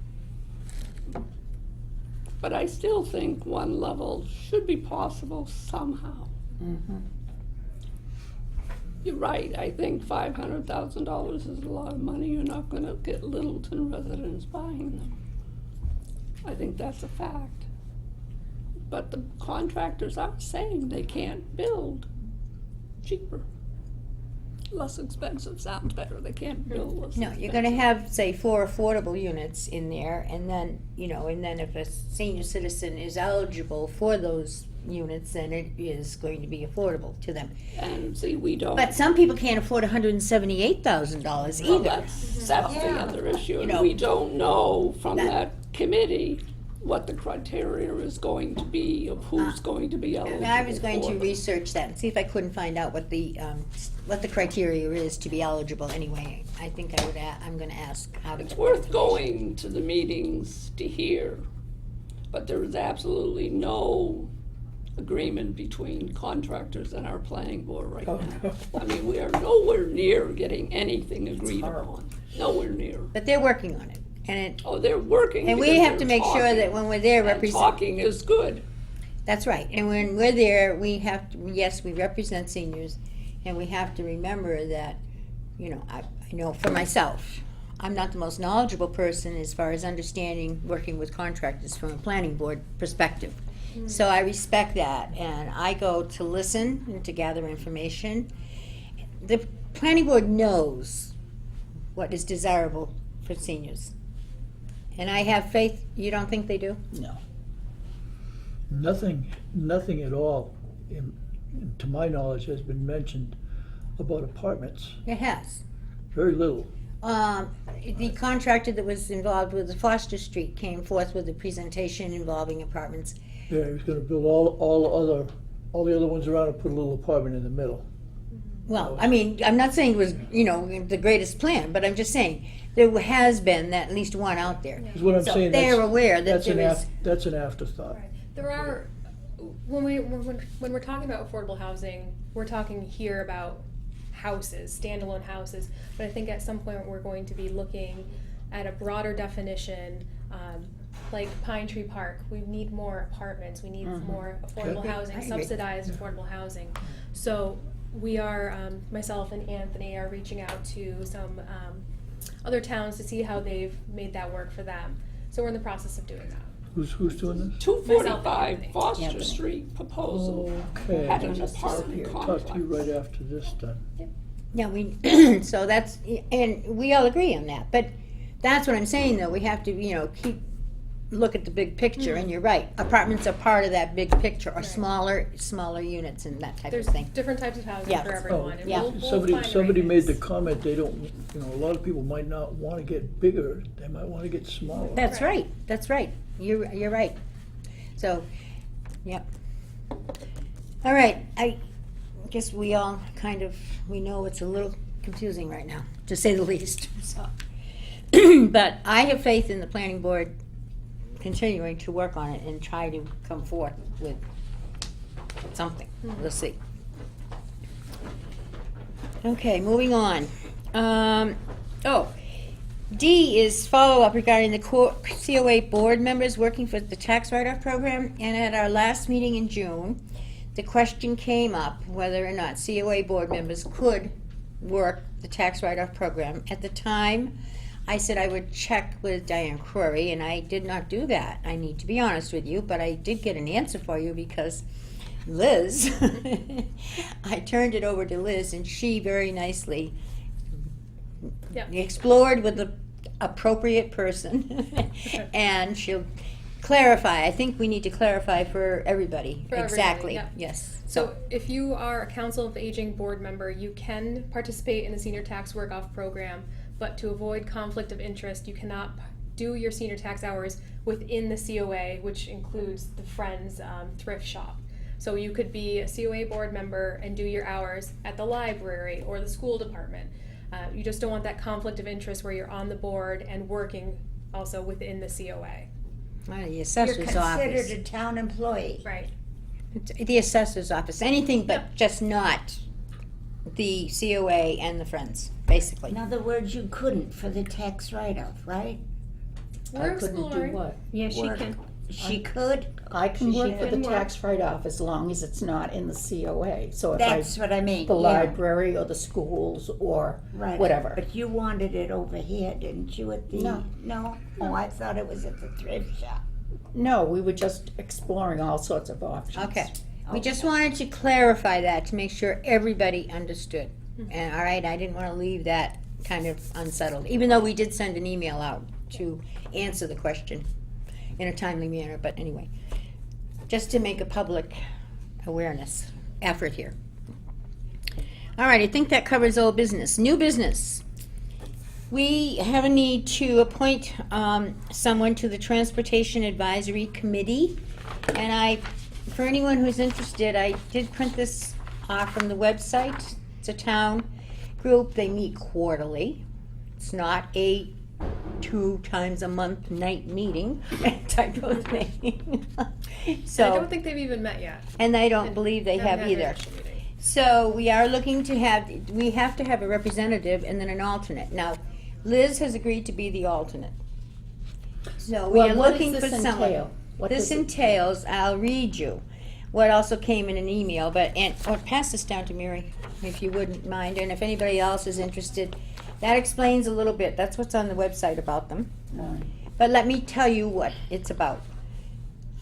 But I still think 1 level should be possible somehow. Mm-hmm. You're right, I think $500,000 is a lot of money. You're not gonna get Littleton residents buying them. I think that's a fact. But the contractors are saying they can't build cheaper. Less expensive sounds better, they can't build less No, expensive. you're gonna have, say, 4 affordable units in there, and then, and then if a senior citizen is eligible for those units, then it is going to be affordable to them. And see, we don't. But some people can't afford $178,000 Well, either. that's the Yeah. other issue, and know, we don't know from that- that committee what the criteria is going to be of who's going to be eligible. I was going for to them. research that and see if I couldn't find out what the criteria is to be eligible anyway. I think I'm gonna ask how to It's get worth that going to the meetings to hear, but there is absolutely no agreement between contractors and our planning board right Oh, now. no. I mean, we are nowhere near getting anything agreed horrible. upon, nowhere near. But they're working on it, and Oh, they're working. we because have to they're make sure talking, that when we're there and represent. talking is good. That's right, and when we're there, we have to, yes, we represent seniors, and we have to remember that, I know for myself, I'm not the most knowledgeable person as far as understanding working with contractors from a planning board perspective. So I respect that, and I go to listen and to gather information. The planning board knows what is desirable for seniors. And I have faith, you don't think they do? No. Nothing at all, to my knowledge, has been mentioned about apartments. It has. Very little. The contractor that was involved with the Foster Street came forth with a presentation involving apartments. Yeah, he was gonna build all the other ones around and put a little apartment in the middle. Well, I mean, I'm not saying it was, the greatest plan, but I'm just saying, there has been at least one out there. Is what I'm So saying. they're that's- aware that that's there is, That's an afterthought. Right. There are, when we're talking about affordable housing, we're talking here about houses, standalone houses. But I think at some point we're going to be looking at a broader definition, like Pine Tree Park. We need more apartments. We need more affordable Okay. housing, I agree. subsidized affordable housing. So we are, myself and Anthony are reaching out to some other towns to see how they've made that work for them. So we're in the process of doing that. Who's doing this? 245 Anthony. Foster Anthony. Street proposal Okay. had an I'll apartment talk to you complex. right after this then. yeah, so that's, and we all agree on that. But that's what I'm saying, though, we have to, look at the big picture, and you're right. Apartments are part of that big picture, or Right. smaller units and that type There's of thing. different types of housing Yeah. for Oh, everyone. And yeah. we'll find somebody made the arrangements. comment, they don't, a lot of people might not wanna get bigger, they might wanna get smaller. That's Right. right, that's right. You're right. So, yep. All right, I guess we all we know it's a little confusing right now, to say the least, so. But I have faith in the planning board continuing to work on it and try to come forth with something. We'll see. Okay, moving on. D is follow-up regarding the COA board members working for the tax write-off program. And at our last meeting in June, the question came up whether or not COA board members could work the tax write-off program. At the time, I said I would check with Diane Crory, and I did not do that. I need to be honest with you, but I did get an answer for you because Liz, I turned it over to Liz, and she very nicely Yep. explored with the appropriate person, and she'll clarify. I think we need to clarify for everybody. For everybody, exactly. yep. Yes. So if you are a Council of Aging board member, you can participate in the senior tax work-off program, but to avoid conflict of interest, you cannot do your senior tax hours within the COA, which includes the Friends Thrift Shop. So you could be a COA board member and do your hours at the library or the school department. You just don't want that conflict of interest where you're on the board and working also within the COA. Well, the You're assessor's considered office. a town employee. Right. The assessor's office. Anything but just not the COA and the Friends, basically. In other words, you couldn't for the tax write-off, right? We're I couldn't do exploring. what? Yes, she Work. can. She could? I can She work for the can work. tax write-off as long as it's not in the COA. So if That's what I mean. the yeah. library or the schools or Right. whatever. But you wanted it over here, didn't you, at the? No. No? Oh, I thought it was at the thrift shop. No, we were just exploring all sorts of options. Okay. We just wanted to clarify that to make sure everybody understood. And, all right, I didn't want to leave that kind of unsettled, even though we did send an email out to answer the question in a timely manner, but anyway, just to make a public awareness effort here. All right, I think that covers old business. New business. We have a need to appoint someone to the Transportation Advisory Committee. And for anyone who's interested, I did print this off from the website. It's a town group. They meet quarterly. It's not a 2 times a month night meeting type of thing. So, I don't think they've even met yet. and I don't believe they Haven't have had their either. initial meeting. So we are looking to we have to have a representative and then an alternate. Now, Liz has agreed to be the alternate. So we Well, are what does looking this for someone. entail? What This does it- entails, I'll read you what also came in an email, pass this down to Mary, if you wouldn't mind, and if anybody else is interested. That explains a little bit, that's what's on the website about them. But let me tell you what it's about.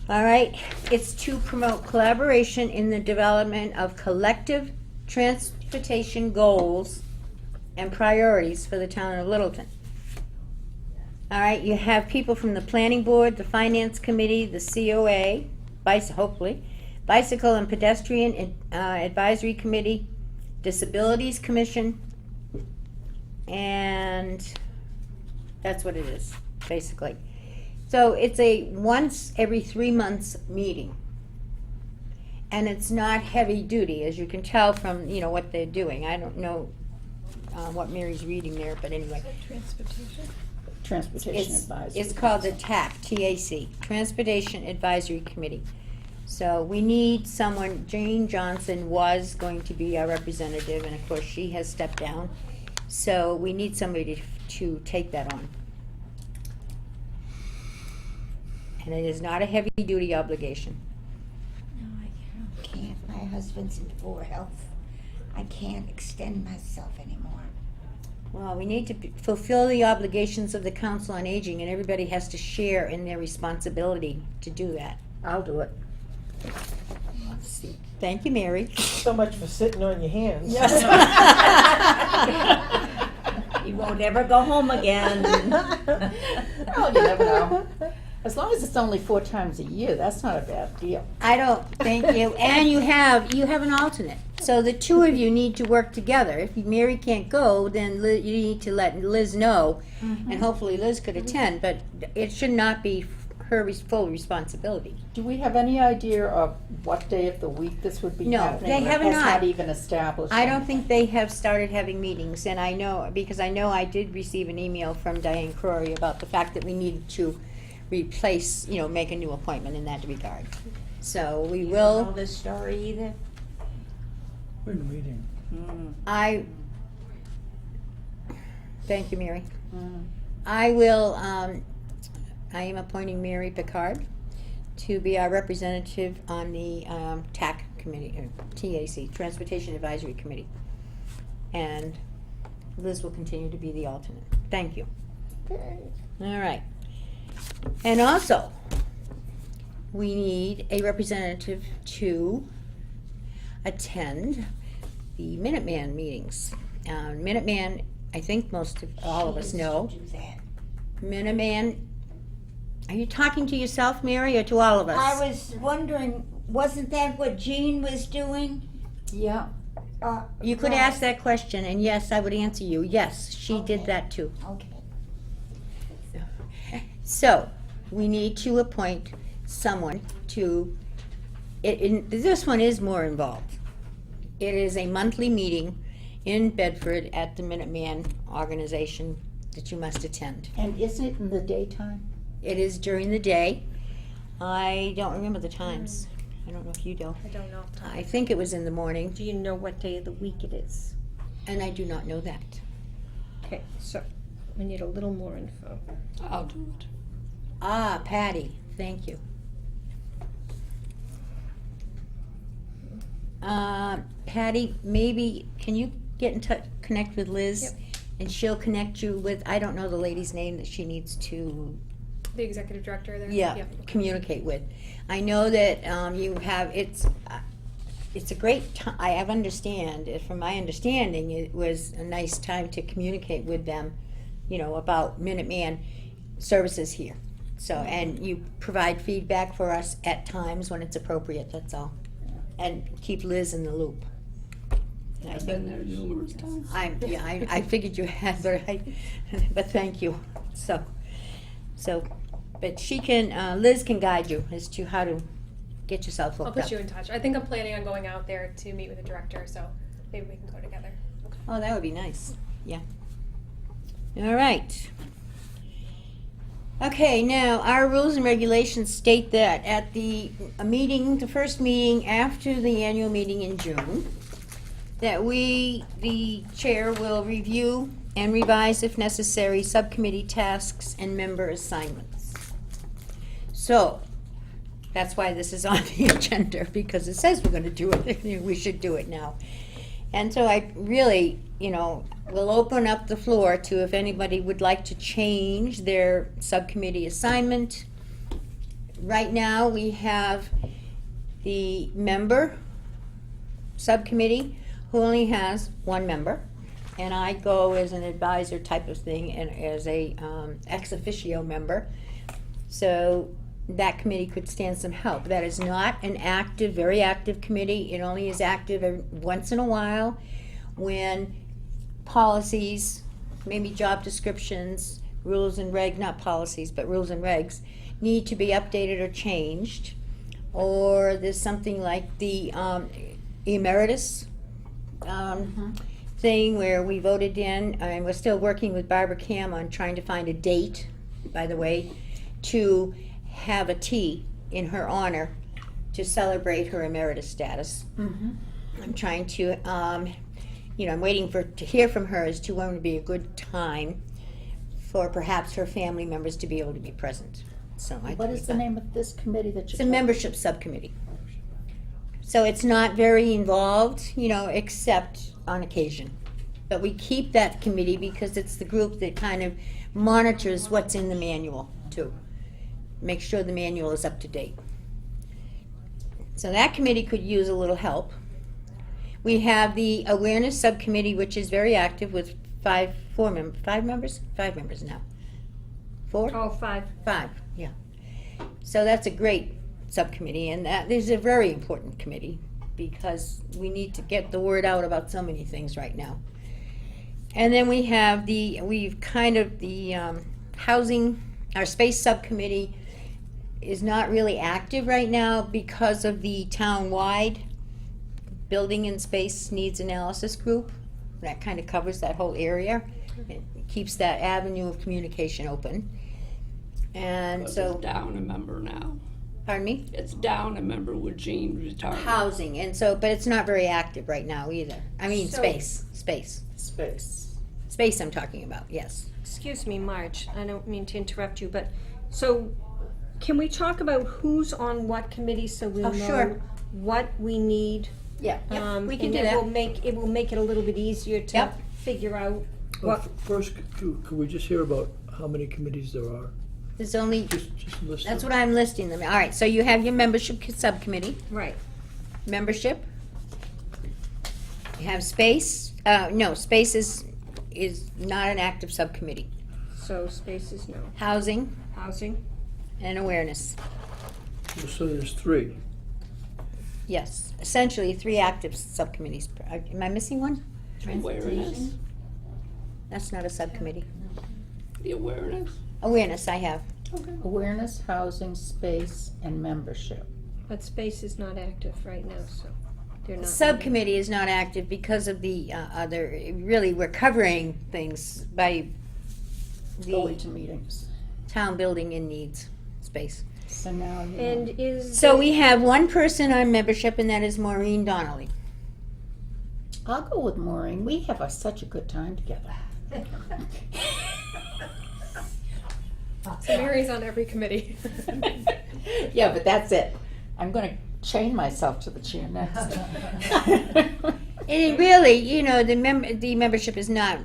All right, it's to promote collaboration in the development of collective transportation goals and priorities for the town of Littleton. All right, you have people from the planning board, the finance committee, the COA, hopefully, bicycle and pedestrian advisory committee, disabilities commission, and that's what it is, basically. So it's a once every 3 months meeting. And it's not heavy duty, as you can tell from, what they're doing. I don't know what Mary's reading there, but anyway. Transportation Advisory. It's called the TAC, T-A-C, Transportation Advisory Committee. So we need someone, Jane Johnson was going to be our representative, and of course she has stepped down. So we need somebody to take that on. And it is not a heavy-duty obligation. No, I can't. My husband's in poor health. I can't extend myself anymore. Well, we need to fulfill the obligations of the Council on Aging, and everybody has to share in their responsibility to do that. I'll do it. Thank you, Mary. So much for sitting on your hands. You won't ever go home again. Oh, you never know. As long as it's only 4 times a year, that's not a bad deal. I don't, thank you. And you have an alternate. So the two of you need to work together. If Mary can't go, then you need to let Liz know, and hopefully Liz could attend, but it should not be her full responsibility. Do we have any idea of what day of the week this would be No, happening? they Or have has not. not even established. I don't think they have started having meetings, and I know, because I know I did receive an email from Diane Crory about the fact that we needed to replace, make a new appointment in that regard. So we will. Know the story either? We're in a meeting. Thank you, Mary. I will, I am appointing Mary Picard to be our representative on the TAC committee, TAC, Transportation Advisory Committee. And Liz will continue to be the alternate. Thank you. All right. And also, we need a representative to attend the Minuteman meetings. Minuteman, I think all of us know. Do that. Minuteman, are you talking to yourself, Mary, or to all of us? I was wondering, wasn't that what Jean was doing? Yeah. You could Right. ask that question, and yes, I would answer you. Yes, she did Okay. that too. Okay. So, we need to appoint someone to, this one is more involved. It is a monthly meeting in Bedford at the Minuteman organization that you must attend. And isn't it in the daytime? It is during the day. I don't remember the times. I don't know if you do. I don't know. I think it was in the morning, Do you know what day of the week it is? and I do not know that. Okay, so we need a little more info. I'll do it. Ah, Patty, thank you. Patty, maybe, can you get in touch, connect with Liz? Yep. And she'll connect you with, I don't know the lady's name that she needs to The executive director there? Yeah, communicate with. I know that you have, it's a great time, I have from my understanding, it was a nice time to communicate with them, about Minuteman services here. So, and you provide feedback for us at times when it's appropriate, that's all. And keep Liz in the loop. And I I've think, been there numerous times. I figured you had, but thank you. So, but she can, Liz can guide you as to how to get yourself I'll hooked up. put you in touch. I think I'm planning on going out there to meet with the director, so maybe we can go together. Oh, that would be nice, yeah. All right. Okay, now, our rules and regulations state that at the first meeting after the annual meeting in June, that we, the chair, will review and revise, if necessary, subcommittee tasks and member assignments. So, that's why this is on the agenda, because it says we're gonna do it, we should do it now. And so I really, will open up the floor to if anybody would like to change their subcommittee assignment. Right now, we have the member subcommittee who only has one member, and I go as an advisor type of thing and as a ex officio member. So that committee could stand some help. That is not an active, very active committee. It only is active once in a while when policies, maybe job descriptions, rules and not policies, but rules and regs, need to be updated or changed. Or there's something like the emeritus thing where we voted in, and we're still working with Barbara Cam on trying to find a date, by the way, to have a tea in her honor to celebrate her emeritus status. I'm trying to, I'm waiting to hear from her as to when would be a good time for perhaps her family members to be able to be present. So What is the name of this committee that It's you're a membership subcommittee. So it's not very involved, except on occasion. But we keep that committee because it's the group that kind of monitors what's in the manual too. Make sure the manual is up to date. So that committee could use a little help. We have the awareness subcommittee, which is very active with five members now. 4? Oh, 5. 5, yeah. So that's a great subcommittee, and that is a very important committee because we need to get the word out about so many things right now. And then we have the housing, our space subcommittee is not really active right now because of the town-wide building and space needs analysis group. That kind of covers that whole area. It keeps that avenue of communication open. And But so, it's down a member now. pardon me? It's down a member with Jean retired. Housing, and so, but it's not very active right now either. I mean, So- space Space. I'm talking about, yes. Excuse me, Marge, I don't mean to interrupt you, but, so, can we talk about who's on what committee so we'll Oh, know sure. what we need? Yeah, we can and do it that. will make it a little bit easier to Yep. figure out Well, what, first, could we just hear about how many committees there are? There's only, Just list that's them. what I'm listing them. All right, so you have your membership subcommittee, right. membership. You have space, no, space is not an active subcommittee. So spaces, no. Housing Housing, and awareness, So there's 3. yes. Essentially, 3 active subcommittees. Am I missing one? Awareness. That's not a subcommittee. The awareness. Awareness, I have. Awareness, housing, space, and membership. but space is not active right now, so they're not. Subcommittee is not active because of the other, really, we're covering things by Going the to meetings. town building and needs space. So now you. And is. So we have one person on membership, and that is Maureen Donnelly. I'll go with Maureen. We have such a good time together. So Mary's on every committee. Yeah, but that's it. I'm gonna chain myself to the chair next. And it really, the membership is not,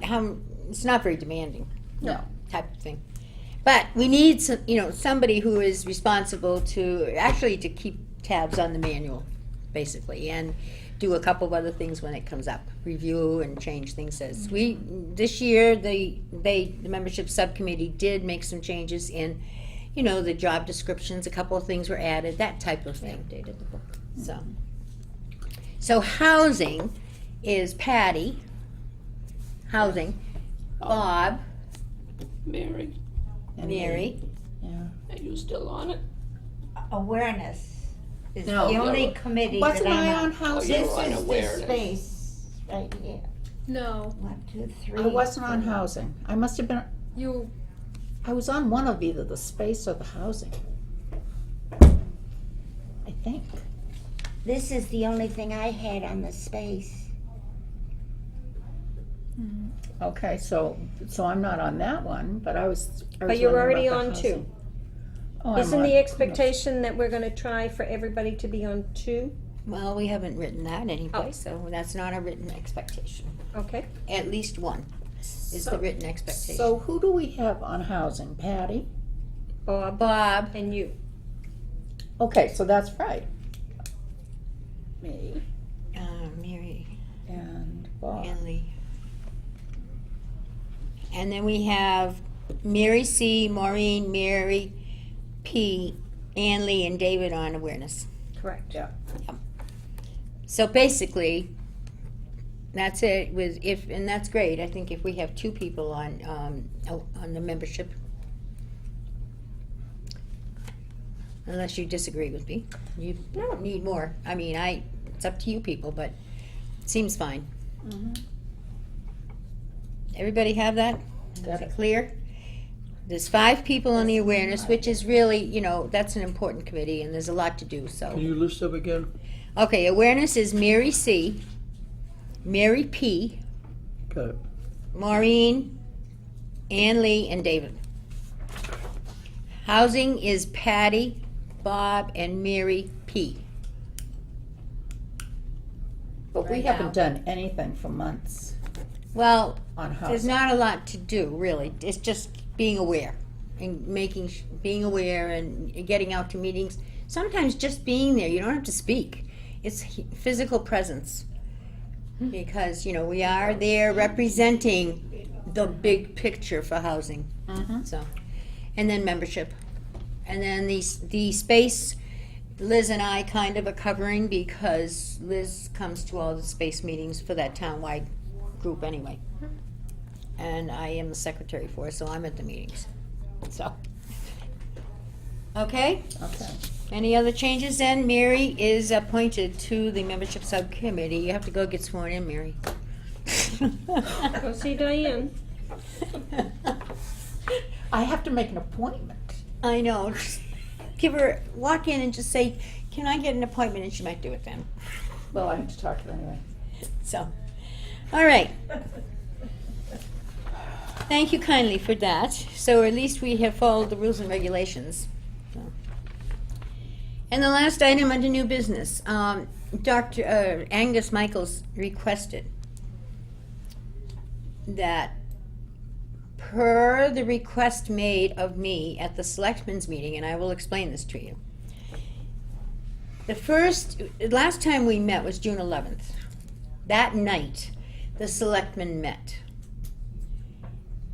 it's not very demanding No. type of thing. But we need some, somebody who is responsible to keep tabs on the manual, basically, and do a couple of other things when it comes up, review and change things. As this year, the membership subcommittee did make some changes in, the job descriptions. A couple of things were added, that type of thing. Updated the book. So housing is Patty. Housing, Bob, Mary, Mary. are you still on it? Awareness is No. the only committee Wasn't that I I'm on on. housing? This You're on is the awareness. space right here. No, 1, 2, 3. I wasn't on housing. I must have been, you, I was on one of either the space or the housing. I think. This is the only thing I had on the space. Okay, so I'm not on that one, but I was But you're wondering already about the on housing. two. Oh, I'm Isn't on- the expectation that we're gonna try for everybody to be on two? Well, we haven't written that anyway, so that's not a written expectation. Okay. At least one is the written expectation. So who do we have on housing? Patty? Bob, And you. Okay, so that's right. Me Mary, and Bob. and Lee. And then we have Mary C., Maureen, Mary P., Ann Lee, and David on awareness. Correct. Yeah. So basically, that's it. And that's great. I think if we have two people on the membership, unless you disagree with me, you don't need more. I mean, it's up to you people, but it seems fine. Everybody have that? Is it clear? There's 5 people on the awareness, which is really, that's an important committee, and there's a lot to do. So. Can you list them again? Okay, awareness is Mary C., Mary P., Got it. Maureen, Ann Lee, and David. Housing is Patty, Bob, and Mary P. But we Right haven't now. done anything for months Well, on there's housing. not a lot to do, really. It's just being aware and being aware and getting out to meetings. Sometimes just being there, you don't have to speak. It's physical presence. Because, we are there representing the big picture for housing. So, and then membership. And then the space, Liz and I kind of are covering because Liz comes to all the space meetings for that townwide group anyway. And I am the secretary for it, so I'm at the meetings. So, okay? Okay. Any other changes then? Mary is appointed to the membership subcommittee. You have to go get sworn in, Mary. Go see Diane. I have to make an appointment. I know. Just walk in and just say, can I get an appointment? And she might do it then. Well, I have to talk to her anyway. So, all right. Thank you kindly for that. So at least we have followed the rules and regulations. So. And the last item under new business, Dr. Angus Michaels requested that per the request made of me at the selectmen's meeting, and I will explain this to you. Last time we met was June 11th. That night, the selectmen met.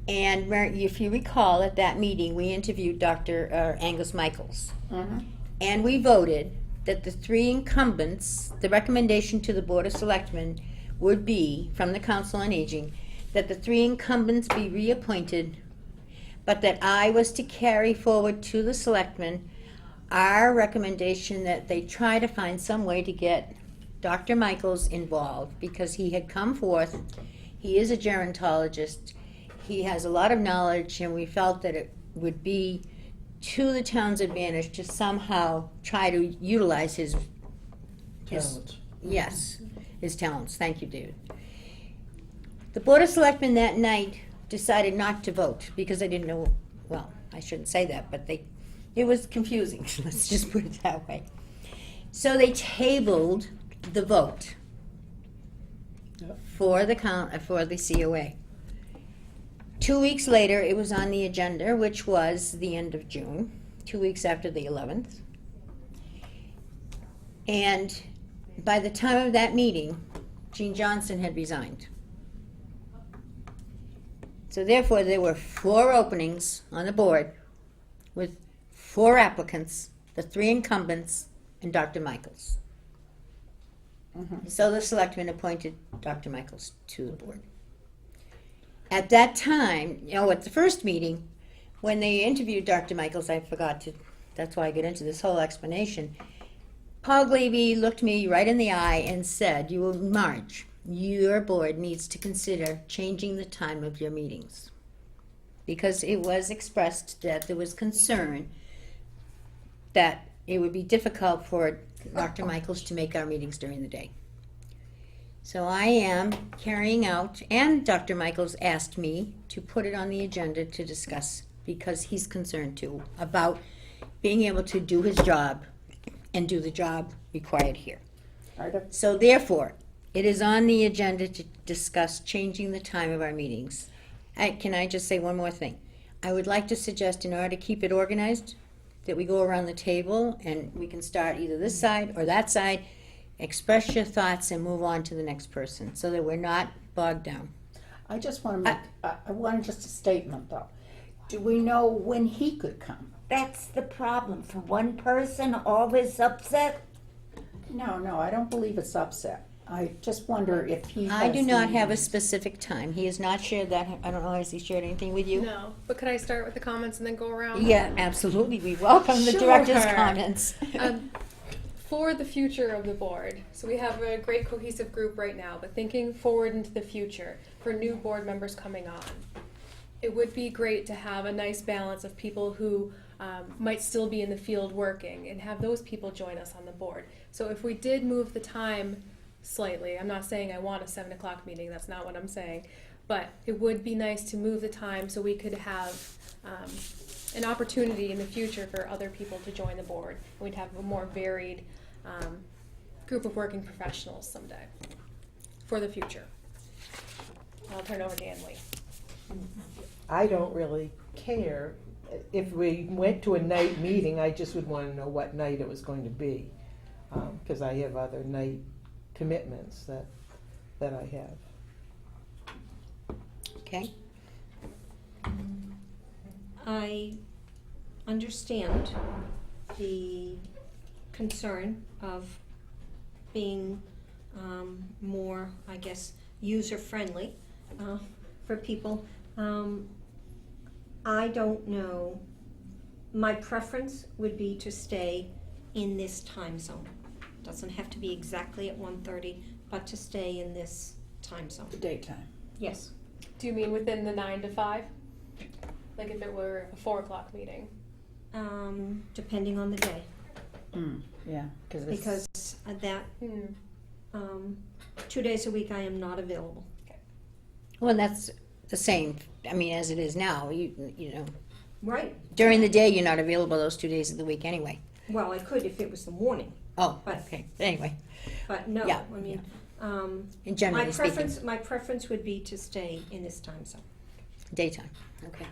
And if you recall, at that meeting, we interviewed Dr. Angus Michaels. And we voted that the 3 incumbents, the recommendation to the Board of Selectmen would be, from the Council on Aging, that the 3 incumbents be reappointed, but that I was to carry forward to the Selectmen our recommendation that they try to find some way to get Dr. Michaels involved, because he had come forth, he is a gerontologist, he has a lot of knowledge, and we felt that it would be to the town's advantage to somehow try to utilize his Talents. yes, his talents. Thank you, David. The Board of Selectmen that night decided not to vote because they didn't know, well, I shouldn't say that, but it was confusing. Let's just put it that way. So they tabled the vote for the COA 2 weeks later, it was on the agenda, which was the end of June, 2 weeks after the 11th. And by the time of that meeting, Jean Johnson had resigned. So therefore, there were 4 openings on the board with 4 applicants, the 3 incumbents, and Dr. Michaels. So the selectmen appointed Dr. Michaels to the board. At that time, at the first meeting, when they interviewed Dr. Michaels, I forgot to, that's why I get into this whole explanation. Paul Glebe looked me right in the eye and said, Marge, your board needs to consider changing the time of your meetings. Because it was expressed that there was concern that it would be difficult for Dr. Michaels to make our meetings during the day. So I am carrying out, and Dr. Michaels asked me to put it on the agenda to discuss, because he's concerned too about being able to do his job and do the job required here. So therefore, it is on the agenda to discuss changing the time of our meetings. Can I just say one more thing? I would like to suggest, in order to keep it organized, that we go around the table and we can start either this side or that side, express your thoughts and move on to the next person so that we're not bogged down. I just want to make, I want just a statement though. Do we know when he could come? That's the problem. For one person, always upset. No, I don't believe it's upset. I just wonder if he has. I do not have a the- specific time. He has not shared that. I don't know, has he shared anything with you? No, but could I start with the comments and then go around? Yeah, absolutely. We welcome the Sure. director's comments. For the future of the board, so we have a great cohesive group right now, but thinking forward into the future for new board members coming on, it would be great to have a nice balance of people who might still be in the field working and have those people join us on the board. So if we did move the time slightly, I'm not saying I want a 7 o'clock meeting, that's not what I'm saying, but it would be nice to move the time so we could have an opportunity in the future for other people to join the board. We'd have a more varied group of working professionals someday for the future. I'll turn it over to Ann Lee. I don't really care. If we went to a night meeting, I just would want to know what night it was going to be, because I have other night commitments that I have. Okay. I understand the concern of being more, I guess, user-friendly for people. I don't know. My preference would be to stay in this time zone. Doesn't have to be exactly at 1:30, but to stay in this time zone. The daytime. Yes. Do you mean within the 9 to 5? Like if it were a 4 o'clock meeting? Depending on the day. Yeah, Because that, 2 days a week I am not available. Well, that's the same, I mean, as it is now. You know, Right. during the day, you're not available those 2 days of the week anyway. Well, I could if it was the morning, Oh, But- okay. Anyway, but no, Yeah, I mean, in generally speaking, my preference would be to stay in this time zone. daytime. Okay.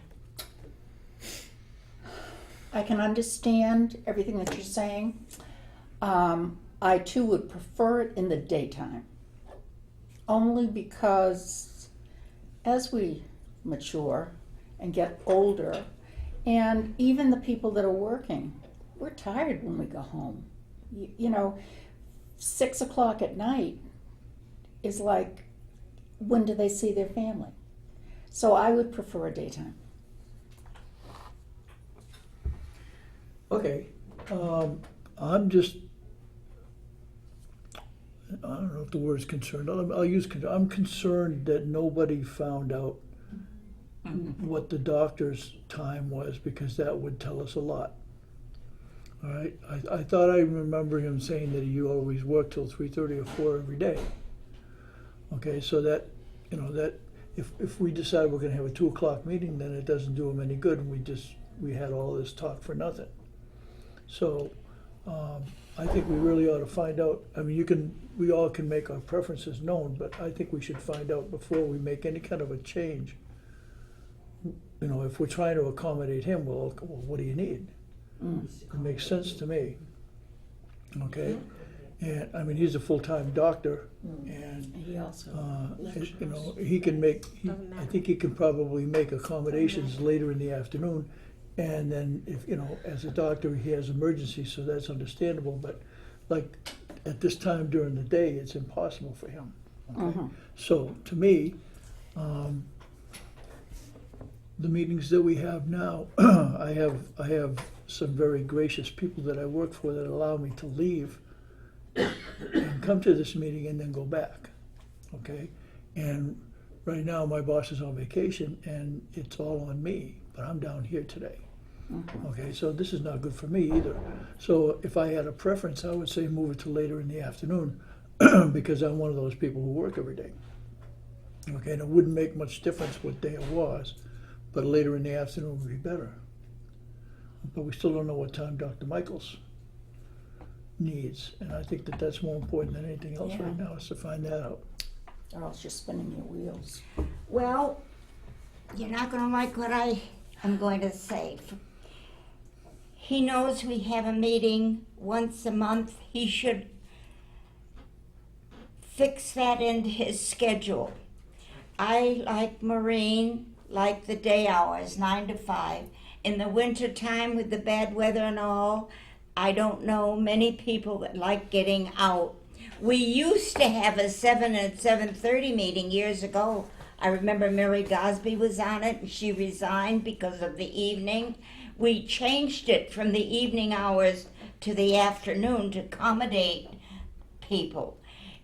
I can understand everything that you're saying. I too would prefer it in the daytime. Only because as we mature and get older, and even the people that are working, we're tired when we go home. You know, 6 o'clock at night is like, when do they see their family? So I would prefer a daytime. Okay, I'm just, I don't know if the word's concerned, I'll use, I'm concerned that nobody found out what the doctor's time was, because that would tell us a lot. All right, I thought I remember him saying that you always work till 3:30 or 4 every day. Okay, so that, you know, that if we decide we're gonna have a 2 o'clock meeting, then it doesn't do him any good, and we had all this talk for nothing. So, I think we really ought to find out. I mean, we all can make our preferences known, but I think we should find out before we make any kind of a change, you know, if we're trying to accommodate him, well, what do you need? It makes sense to me. Okay? And, I mean, he's a full-time doctor, and, He also, you know, he can make, I think he can probably make accommodations later in the afternoon. And then if, you know, as a doctor, he has emergencies, so that's understandable, but like at this time during the day, it's impossible for him. Okay? So to me, the meetings that we have now, I have some very gracious people that I work for that allow me to leave and come to this meeting and then go back, okay? And right now, my boss is on vacation, and it's all on me, but I'm down here today. Okay, so this is not good for me either. So if I had a preference, I would say move it to later in the afternoon, because I'm one of those people who work every day. Okay, and it wouldn't make much difference what day it was, but later in the afternoon would be better. But we still don't know what time Dr. Michaels needs, and I think that that's more important than anything else right now, is to find that out. or else you're spinning your wheels. Well, you're not gonna like what I am going to say. He knows we have a meeting once a month. He should fix that into his schedule. I, like Maureen, like the day hours, 9 to 5. In the winter time with the bad weather and all, I don't know many people that like getting out. We used to have a 7 and 7:30 meeting years ago. I remember Mary Gosby was on it, and she resigned because of the evening. We changed it from the evening hours to the afternoon to accommodate people.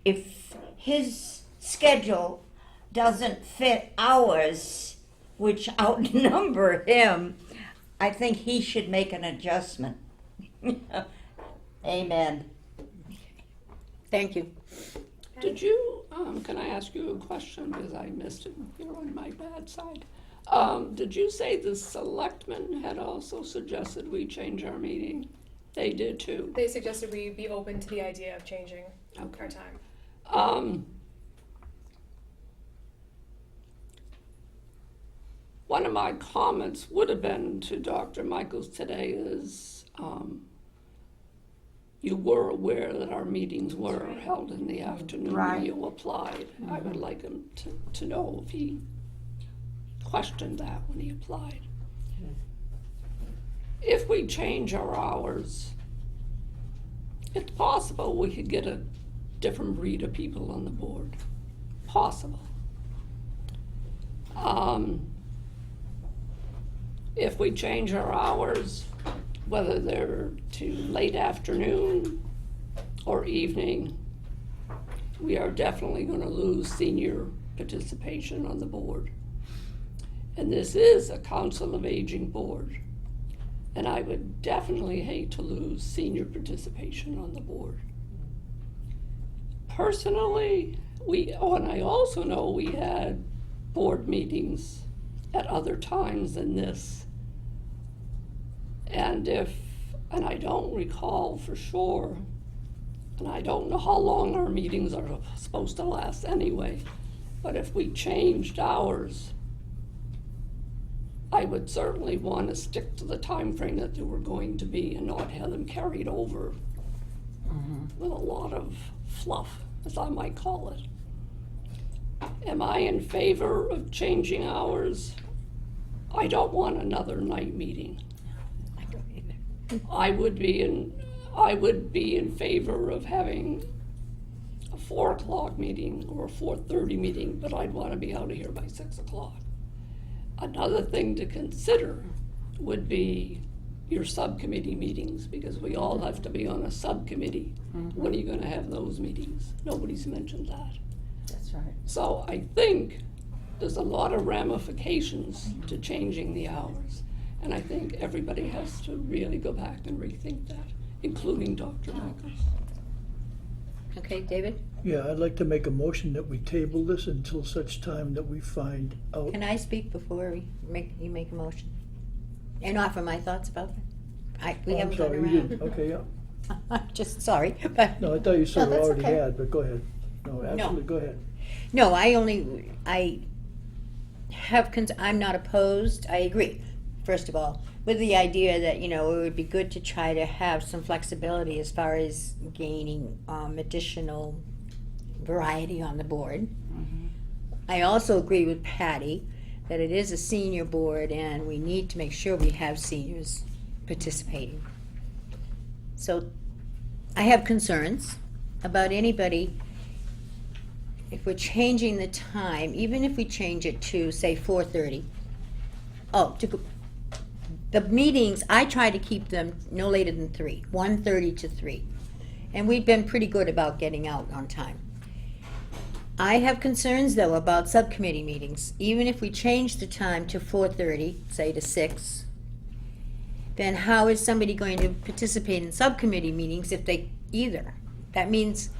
If his schedule doesn't fit ours, which outnumber him, I think he should make an adjustment. Amen. Thank you. Did you, can I ask you a question, because I missed it, you're on my bad side. Did you say the selectmen had also suggested we change our meeting? They did too. They suggested we be open to the idea of changing our time. One of my comments would have been to Dr. Michaels today is, you were aware that our meetings were held in the afternoon when you applied. I would like him to know if he questioned that when he applied. If we change our hours, it's possible we could get a different breed of people on the board. Possible. If we change our hours, whether they're to late afternoon or evening, we are definitely going to lose senior participation on the board. And this is a Council of Aging board. And I would definitely hate to lose senior participation on the board. Personally, and I also know we had board meetings at other times than this. And I don't recall for sure, and I don't know how long our meetings are supposed to last anyway, but if we changed hours, I would certainly want to stick to the time frame that they were going to be and not have them carried over with a lot of fluff, as I might call it. Am I in favor of changing hours? I don't want another night meeting. I don't either. I would be in favor of having a 4 o'clock meeting or a 4:30 meeting, but I'd want to be out of here by 6 o'clock. Another thing to consider would be your subcommittee meetings, because we all have to be on a subcommittee. When are you going to have those meetings? Nobody's mentioned that. That's right. So I think there's a lot of ramifications to changing the hours. And I think everybody has to really go back and rethink that, including Dr. Michaels. Okay, David? Yeah, I'd like to make a motion that we table this until such time that we find out. Can I speak before you make a motion? And offer my thoughts about that? We Oh, I'm haven't gone sorry, you around. didn't, okay, yeah. I'm just sorry, but. No, I thought you said No, we that's already okay. had, but go ahead. No, absolutely, go ahead. No, I'm not opposed, I agree, first of all, with the idea that, it would be good to try to have some flexibility as far as gaining additional variety on the board. I also agree with Patty that it is a senior board and we need to make sure we have seniors participating. So I have concerns about anybody, if we're changing the time, even if we change it to, say, 4:30. The meetings, I try to keep them no later than 3, 1:30 to 3. And we've been pretty good about getting out on time. I have concerns, though, about subcommittee meetings. Even if we change the time to 4:30, say to 6, then how is somebody going to participate in subcommittee meetings if they either? That means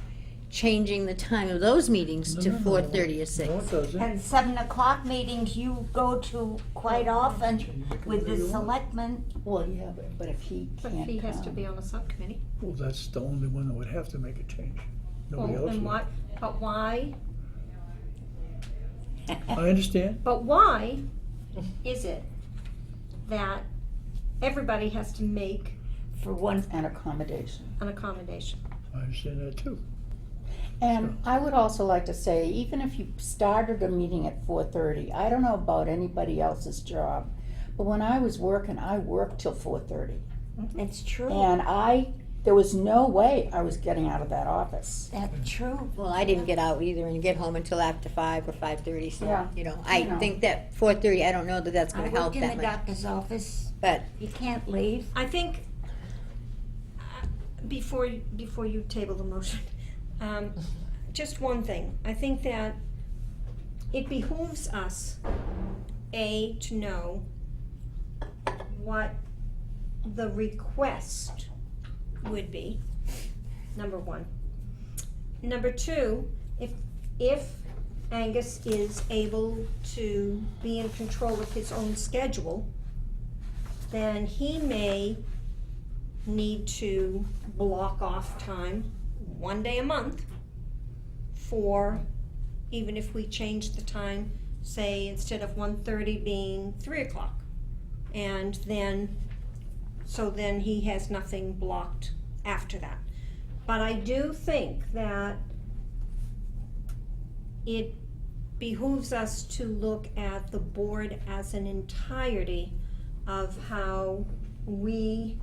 changing the time of those meetings to 4:30 or 6. No, it doesn't. And 7 o'clock meetings you go to quite often with the selectmen. Well, yeah, but if he But can't he has to come. be on a subcommittee. Well, that's the only one that would have to make a change. Nobody else And would. what, but why, I understand. but why is it that everybody has to make For one, An accommodation. an accommodation? I understand that too. And I would also like to say, even if you started a meeting at 4:30, I don't know about anybody else's job, but when I was working, I worked till 4:30. it's true. And there was no way I was getting out of that office. That's true. Well, I didn't get out either and get home until after 5 or 5:30, so, Yeah. I You know. think that 4:30, I don't know that that's I gonna work help in that the much. doctor's office. But, You can't leave. I think, before you table the motion, just one thing. I think that it behooves us, to know what the request would be, number one. Number two, if Angus is able to be in control of his own schedule, then he may need to block off time one day a month for, even if we change the time, say instead of 1:30 being 3 o'clock. And then, so then he has nothing blocked after that. But I do think that it behooves us to look at the board as an entirety of how we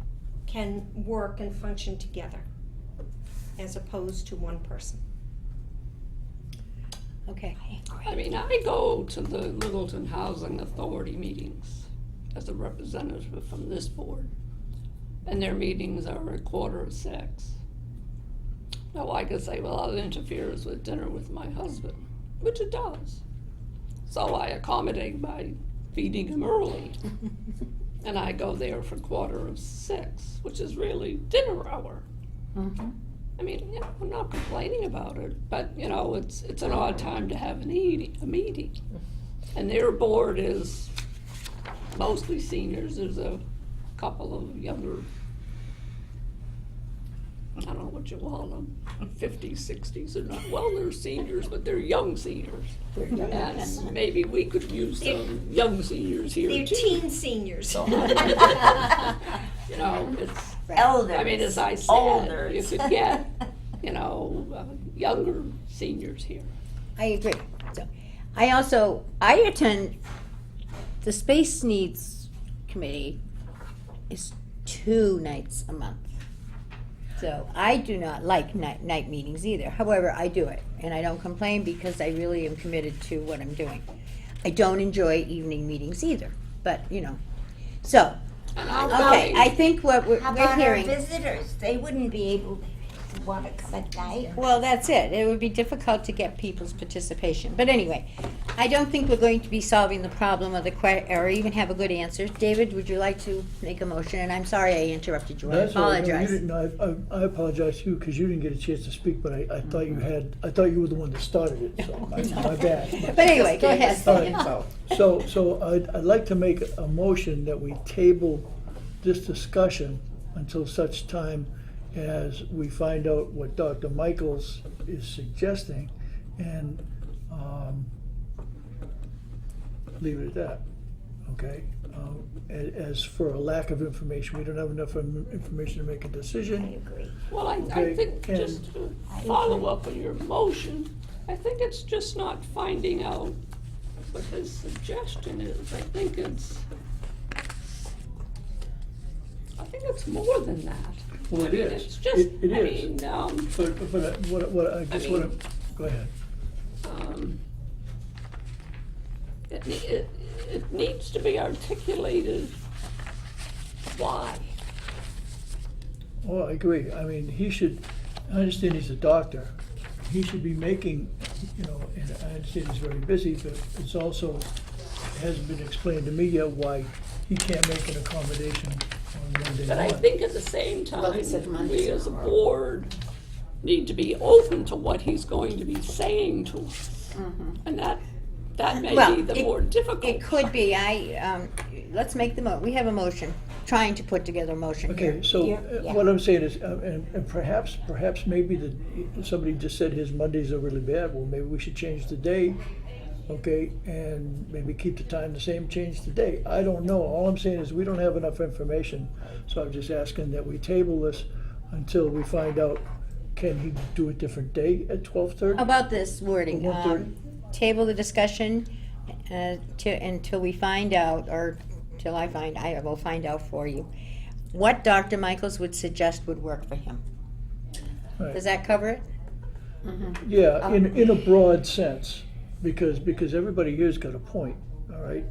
can work and function together, as opposed to one person. okay. I mean, I go to the Littleton Housing Authority meetings as a representative from this board, and their meetings are at 5:45. Now, I could say, well, it interferes with dinner with my husband, which it does. So I accommodate by feeding him early, and I go there for 5:45, which is really dinner hour. Mhm. I mean, I'm not complaining about it, but, it's an odd time to have a meeting. And their board is mostly seniors. There's a couple of younger, I don't know what you call them, 50s, 60s, or not, well, they're seniors, but they're young seniors. And maybe we could use some young seniors here They're too. teen seniors. So, it's, Elders. I mean, as I said, you Olders. could get, younger seniors here. I agree. So, I attend, the Space Needs Committee is 2 nights a month. So I do not like night meetings either. However, I do it, and I don't complain because I really am committed to what I'm doing. I don't enjoy evening meetings either, but, So, How okay, about, I think what we're how about our hearing. visitors? They wouldn't be able to want to come at night. Well, that's it. It would be difficult to get people's participation. But anyway, I don't think we're going to be solving the problem of or even have a good answer. David, would you like to make a motion? And I'm sorry I interrupted you. I That's all right. No, you apologize. didn't- no, I apologize to you because you didn't get a chance to speak, but I thought you were the one that started it, so my bad. But anyway, go ahead. All right. So I'd like to make a motion that we table this discussion until such time as we find out what Dr. Michaels is suggesting, and leave it at that, okay? As for a lack of information, we don't have enough information to make a decision. I agree. Well, I Okay, think, and- just to follow up on your motion, I think it's just not finding out what his suggestion is. I think it's more than that. Well, I it mean, is. It's just, It I is. mean, But what I guess what I'm, go ahead. It needs to be articulated why. Oh, I agree. I mean, he should, I understand he's a doctor. He should be making, you know, and I understand he's very busy, but it's also, hasn't been explained to me yet why he can't make an accommodation on Monday But I morning. think at the same Well, he time, said Mondays we are as a horrible. board need to be open to what he's going to be saying to us. And that may Well, be the it- more difficult. It could be, let's make we have a motion, trying to put together a motion here. Okay, so Yeah. what I'm saying is, and perhaps maybe somebody just said his Mondays are really bad. Well, maybe we should change the day, okay, and maybe keep the time the same, change the day. I don't know. All I'm saying is we don't have enough information. So I'm just asking that we table this until we find out, can he do a different day at 12:30? How about this wording? 1:30. Table the discussion until we find out, or till I will find out for you, what Dr. Michaels would suggest would work for him. Right. Does that cover it? Yeah, in a broad sense, because everybody here's got a point, all right?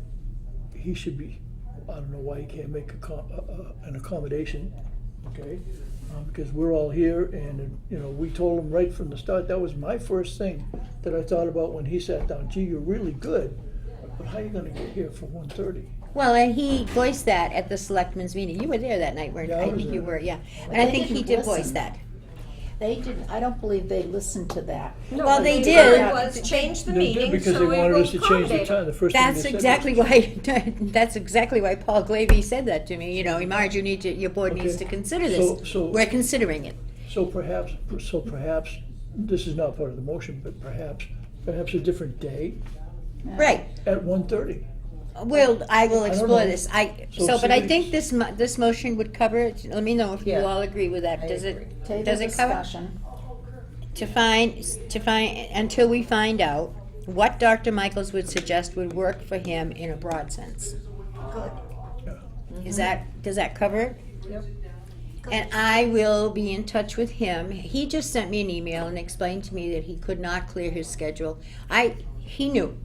He should be, I don't know why he can't make an accommodation, okay? Because we're all here and, you know, we told him right from the start, that was my first thing that I thought about when he sat down. Gee, you're really good, but how are you gonna get here for 1:30? Well, and he voiced that at the selectmen's meeting. You were there that night, weren't you? Yeah, I I was think you there. were, yeah. But And I they think he didn't did voice listen. that. They didn't, I don't believe they listened to that. Well, they The did. word was change the They did meeting because so they it wanted will us to change the accommodate time, the first thing they That's said. exactly why, that's exactly why Paul Glavy said that to me, you know, Marge, your board needs Okay. to consider this. So- We're considering it. So perhaps, this is not part of the motion, but perhaps a different day Right. at 1:30. Well, I will I don't explore know. this. So But I somebody- think this motion would cover it. Let me know if you Yeah. all agree with that. I Does agree. it, Table does it cover? discussion. To find, until we find out what Dr. Michaels would suggest would work for him in a broad sense. Good. Does that cover it? Yep. And I will be in touch with him. He just sent me an email and explained to me that he could not clear his schedule. He knew.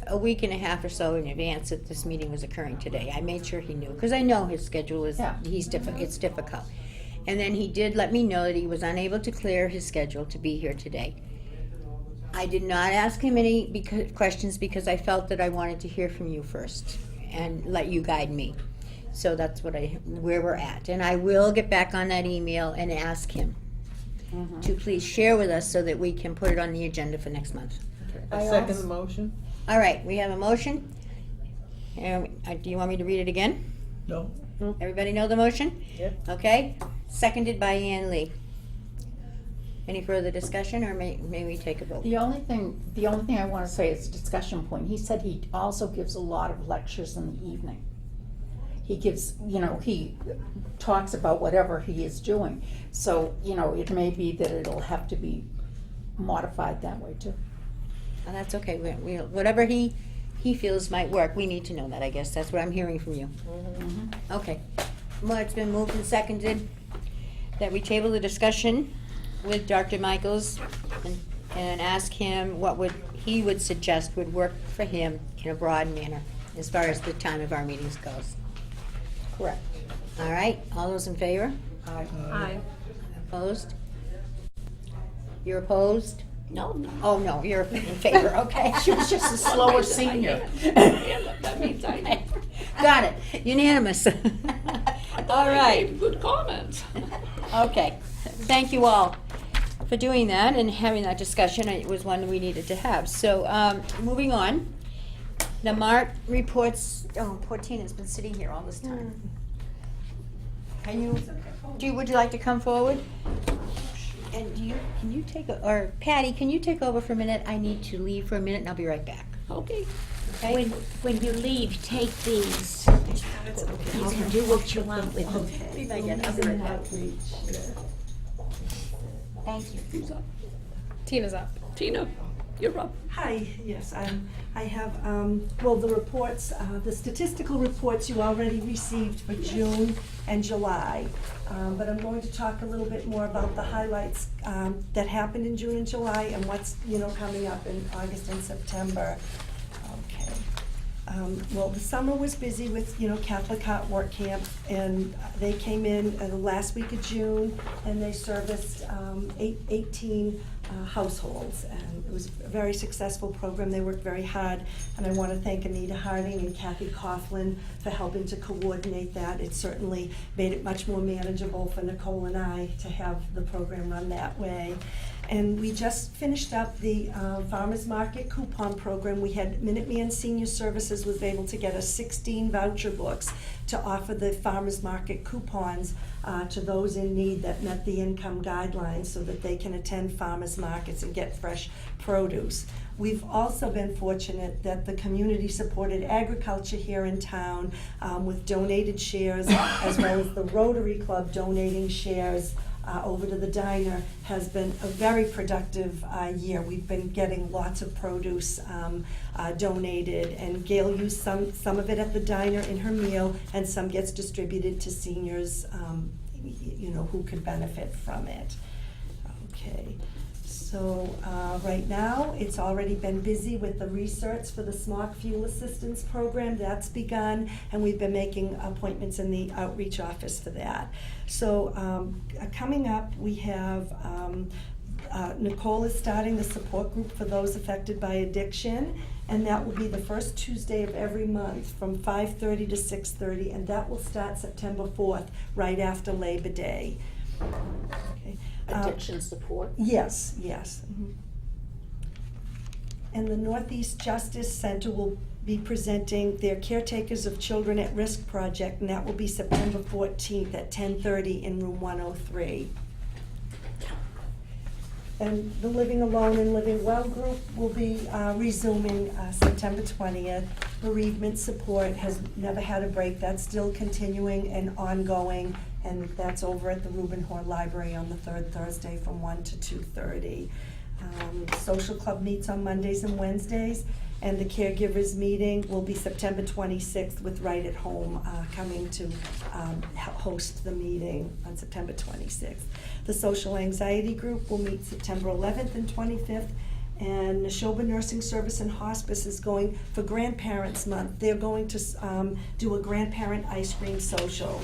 A week and a half or so in advance that this meeting was occurring today. I made sure he knew, because I know his schedule is, Yeah. it's difficult. And then he did let me know that he was unable to clear his schedule to be here today. I did not ask him any questions because I felt that I wanted to hear from you first and let you guide me. So that's where we're at. And I will get back on that email and ask him to please share with us so that we can put it on the agenda for next month. I second the motion. All right, we have a motion. And do you want me to read it again? No? Everybody know the motion? Yep. Okay, seconded by Ann Lee. Any further discussion, or may we take a vote? The only thing I wanna say is a discussion point. He said he also gives a lot of lectures in the evening. He gives, he talks about whatever he is doing. So, it may be that it'll have to be modified that way too. And that's okay, whatever he feels might work, we need to know that, I guess, that's what I'm hearing from you. Okay, well, it's been moved and seconded that we table the discussion with Dr. Michaels and ask him what he would suggest would work for him in a broad manner, as far as the time of our meetings goes. Correct. All right, all those in favor? Aye. Opposed? You're opposed? No, no. Oh, no, you're in favor, okay. She was just a slower senior. That means I Got it, unanimous. All right, gave good comments. okay. Thank you all for doing that and having that discussion. It was one we needed to have. So, moving on. The Mart reports, poor Tina's been sitting here all this time. Would you like to come forward? And can you take, or Patty, can you take over for a minute? I need to leave for a minute and I'll be right back. Okay. When you leave, take these. You can do what you want with them. Thank you. Who's up? Tina's up. Tina, you're up. Hi, yes, I have, well, the reports, the statistical reports you already received for June and July. But I'm going to talk a little bit more about the highlights that happened in June and July and what's, coming up in August and September. Okay. Well, the summer was busy with, Catholic Heart Work Camp, and they came in the last week of June, and they serviced 18 households, and it was a very successful program. They worked very hard, and I want to thank Anita Harding and Kathy Coughlin for helping to coordinate that. It certainly made it much more manageable for Nicole and I to have the program run that way. And we just finished up the Farmers Market coupon program. We had Minuteman Senior Services was able to get us 16 voucher books to offer the Farmers Market coupons to those in need that met the income guidelines so that they can attend farmers markets and get fresh produce. We've also been fortunate that the community supported agriculture here in town with donated shares, as well as the Rotary Club donating shares over to the diner has been a very productive year. We've been getting lots of produce donated, and Gail used some of it at the diner in her meal, and some gets distributed to seniors who could benefit from it. Okay. So right now, it's already been busy with the research for the SMOC Fuel Assistance Program. That's begun, and we've been making appointments in the outreach office for that. So coming up, we have Nicole is starting the support group for those affected by addiction, and that will be the first Tuesday of every month from 5:30 to 6:30, and that will start September 4th, right after Labor Day. Okay. Addiction support? Yes. Mhm. And the Northeast Justice Center will be presenting their Caretakers of Children at Risk project, and that will be September 14th at 10:30 in room 103. And the Living Alone and Living Well group will be resuming September 20th. Bereavement support has never had a break. That's still continuing and ongoing, and that's over at the Rubenhorn Library on the third Thursday from 1 to 2:30. Social Club meets on Mondays and Wednesdays, and the caregivers meeting will be September 26th with Right at Home coming to host the meeting on September 26th. The Social Anxiety Group will meet September 11th and 25th, and Neshoba Nursing Service and Hospice is going for Grandparents Month. They're going to do a grandparent ice cream social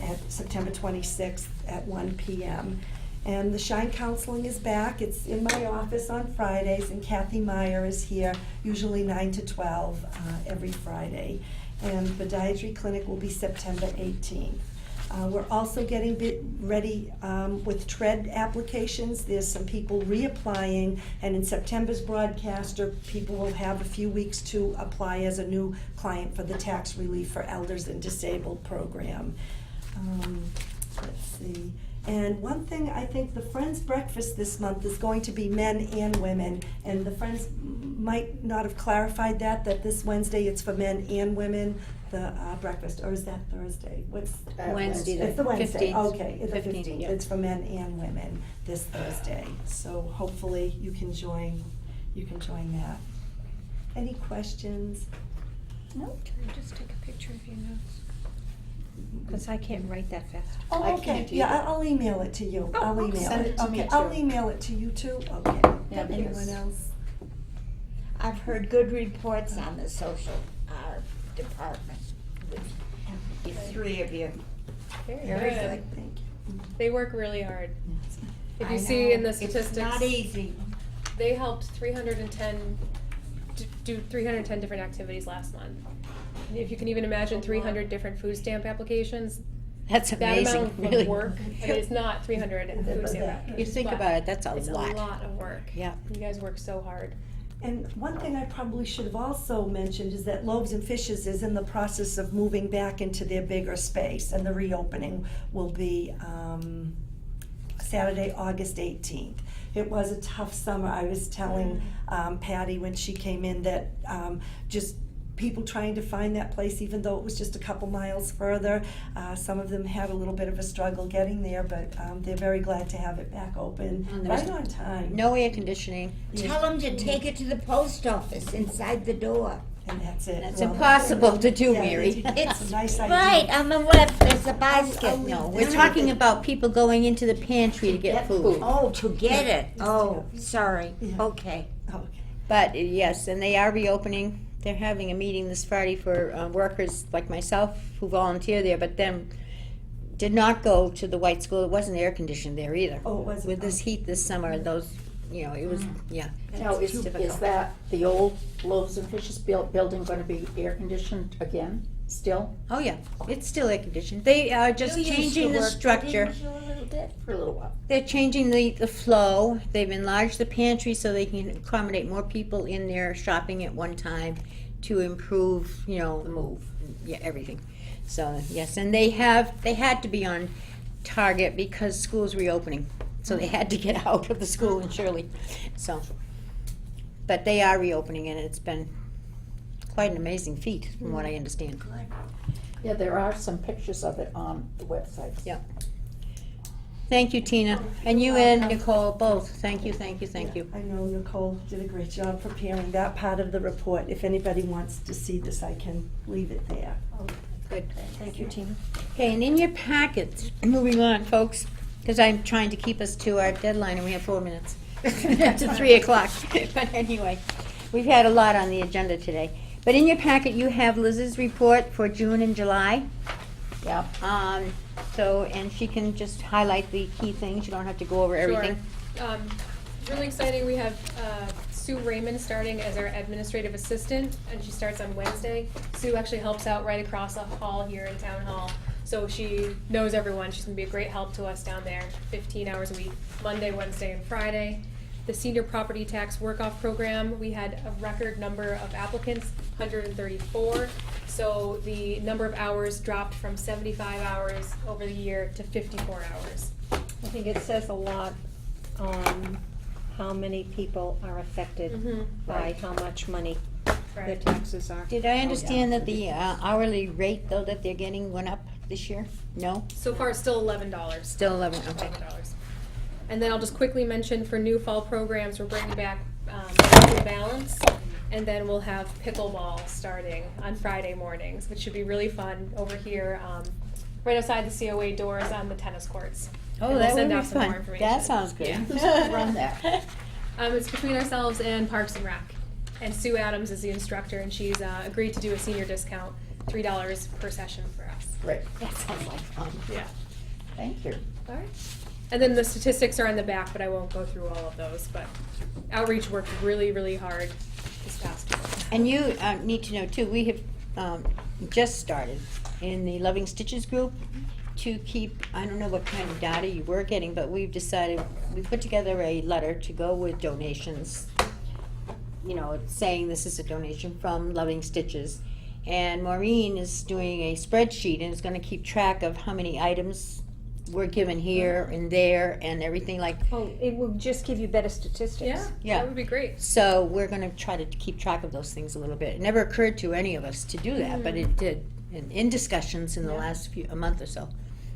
at September 26th at 1 p.m. And the Shine Counseling is back. It's in my office on Fridays, and Kathy Meyer is here, usually 9 to 12 every Friday. And the Podiatry Clinic will be September 18th. We're also getting ready with TREAD applications. There's some people reapplying, and in September's broadcaster, people will have a few weeks to apply as a new client for the Tax Relief for Elders and Disabled program. Let's see. And one thing, I think the Friends Breakfast this month is going to be men and women, and the Friends might not have clarified that this Wednesday it's for men and women, the breakfast, or is that Thursday? What's Wednesday, It's the Wednesday, 15th. okay, the 15th. Yeah. It's for men and women this Thursday, so hopefully you can join that. Any questions? No, can I just take a picture of your notes? Because I can't write that fast. Oh, I okay, can't yeah, either. I'll email it to you. Oh, I'll okay. email Send it. it to me Okay, I'll too. email it to you too, okay. Yeah, Anyone thanks. else? I've heard good reports on the social department with the three of you. Very Very good. good, thank you. They work really hard. If I you see in the know, statistics, it's not easy. they helped 310 do 310 different activities last month. If you can even imagine 300 different food stamp applications, That's that amazing, amount really. of work. I mean, it's not 300 food stamp applications. You think but about it, that's a it's lot. a lot of work. Yeah. You guys work so hard. And one thing I probably should have also mentioned is that Loaves and Fishes is in the process of moving back into their bigger space, and the reopening will be Saturday, August 18th. It was a tough summer. I was telling Patty when she came in that just people trying to find that place, even though it was just a couple miles further. Some of them had a little bit of a struggle getting there, but they're very glad to have it back open And there's right on time. No air conditioning. Tell them to take it to the post office inside the door. And that's it. That's Well, impossible to do, yeah, Mary. It's a nice idea. Right, on the left, there's a basket. No, we're talking about people going into the pantry to get food. Oh, to get it. Oh, sorry. Yeah. Okay. Okay. But yes, and they are reopening. They're having a meeting this Friday for workers like myself who volunteer there, but them did not go to the white school. It wasn't air conditioned there either. Oh, it wasn't. With this heat this summer, those, it was, yeah. Now, It's is difficult. that the old Loaves and Fishes building going to be air conditioned again, still? Oh, yeah, it's still air conditioned. They are just changing the structure. For a little while. They're changing the flow. They've enlarged the pantry so they can accommodate more people in there shopping at one time to improve, The move. yeah, everything. So, yes, and they had to be on target because school's reopening. So they had to get out of the school in Shirley. So, but they are reopening and it's been quite an amazing feat from what I understand. Yeah, there are some pictures of it on the website. Yeah. Thank you, Tina. And you and Nicole both. Thank you, thank you, thank you. I know Nicole did a great job preparing that part of the report. If anybody wants to see this, I can leave it there. Good. Thank you, Tina. Okay, and in your packets, moving on, folks, because I'm trying to keep us to our deadline and we have 4 minutes to 3 o'clock. But anyway, we've had a lot on the agenda today. But in your packet, you have Liz's report for June and July. Yeah. So, and she can just highlight the key things. You don't have to go over everything. Sure. Really exciting, we have Sue Raymond starting as our administrative assistant, and she starts on Wednesday. Sue actually helps out right across the hall here in Town Hall, so she knows everyone. She's gonna be a great help to us down there, 15 hours a week, Monday, Wednesday, and Friday. The Senior Property Tax Work-Off Program, we had a record number of applicants, 134. So the number of hours dropped from 75 hours over the year to 54 hours. I think it says a lot on how many people are affected by how much money their Right. taxes are. Did I understand that the hourly rate, though, that they're getting went up this year? No? So far, it's still $11. Still 11, okay. $11. And then I'll just quickly mention for new fall programs, we're bringing back Monthly Balance, and then we'll have pickleball starting on Friday mornings, which should be really fun over here, right outside the COA doors on the tennis courts. Oh, And that we'll would send be out some more fun. information. That sounds good. Yeah. Who's going to run that? It's between ourselves and Parks and Rec. And Sue Adams is the instructor, and she's agreed to do a senior discount, $3 per session for us. Great. That sounds like fun. Yeah. Thank you. All right. And then the statistics are on the back, but I won't go through all of those. But outreach worked really, really hard this past month. And you need to know, too, we have just started in the Loving Stitches group to keep, I don't know what kind of data you were getting, but we've decided, we put together a letter to go with donations, saying this is a donation from Loving Stitches. And Maureen is doing a spreadsheet and is going to keep track of how many items were given here and there and everything like. Oh, it will just give you better statistics. Yeah, Yeah. that would be great. So we're going to try to keep track of those things a little bit. It never occurred to any of us to do that, but it did in discussions in the last a month or so.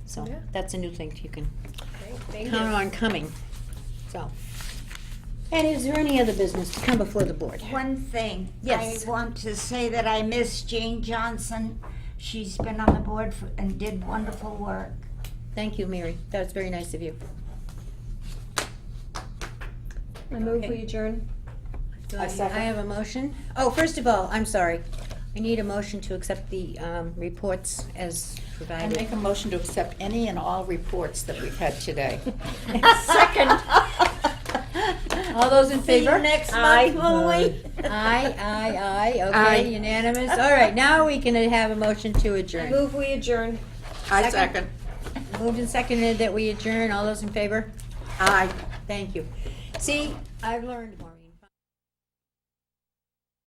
So Yeah. that's a new thing you can Great, thank count you. on coming. So, and is there any other business to come before the board? One thing. Yes. I want to say that I miss Jane Johnson. She's been on the board and did wonderful work. Thank you, Mary. That was very nice of you. I move Okay. we adjourn. I have a motion. Oh, first of all, I'm sorry. I need a motion to accept the reports as I provided. make a motion to accept any and all reports that we've had today. Second. All those in favor? Next Aye. month, will we? Aye. Okay, Aye. unanimous. All right, now we can have a motion to I adjourn. move we adjourn. Second. Moved and seconded that we adjourn. All those in favor? Aye. Thank you. See, I've learned more.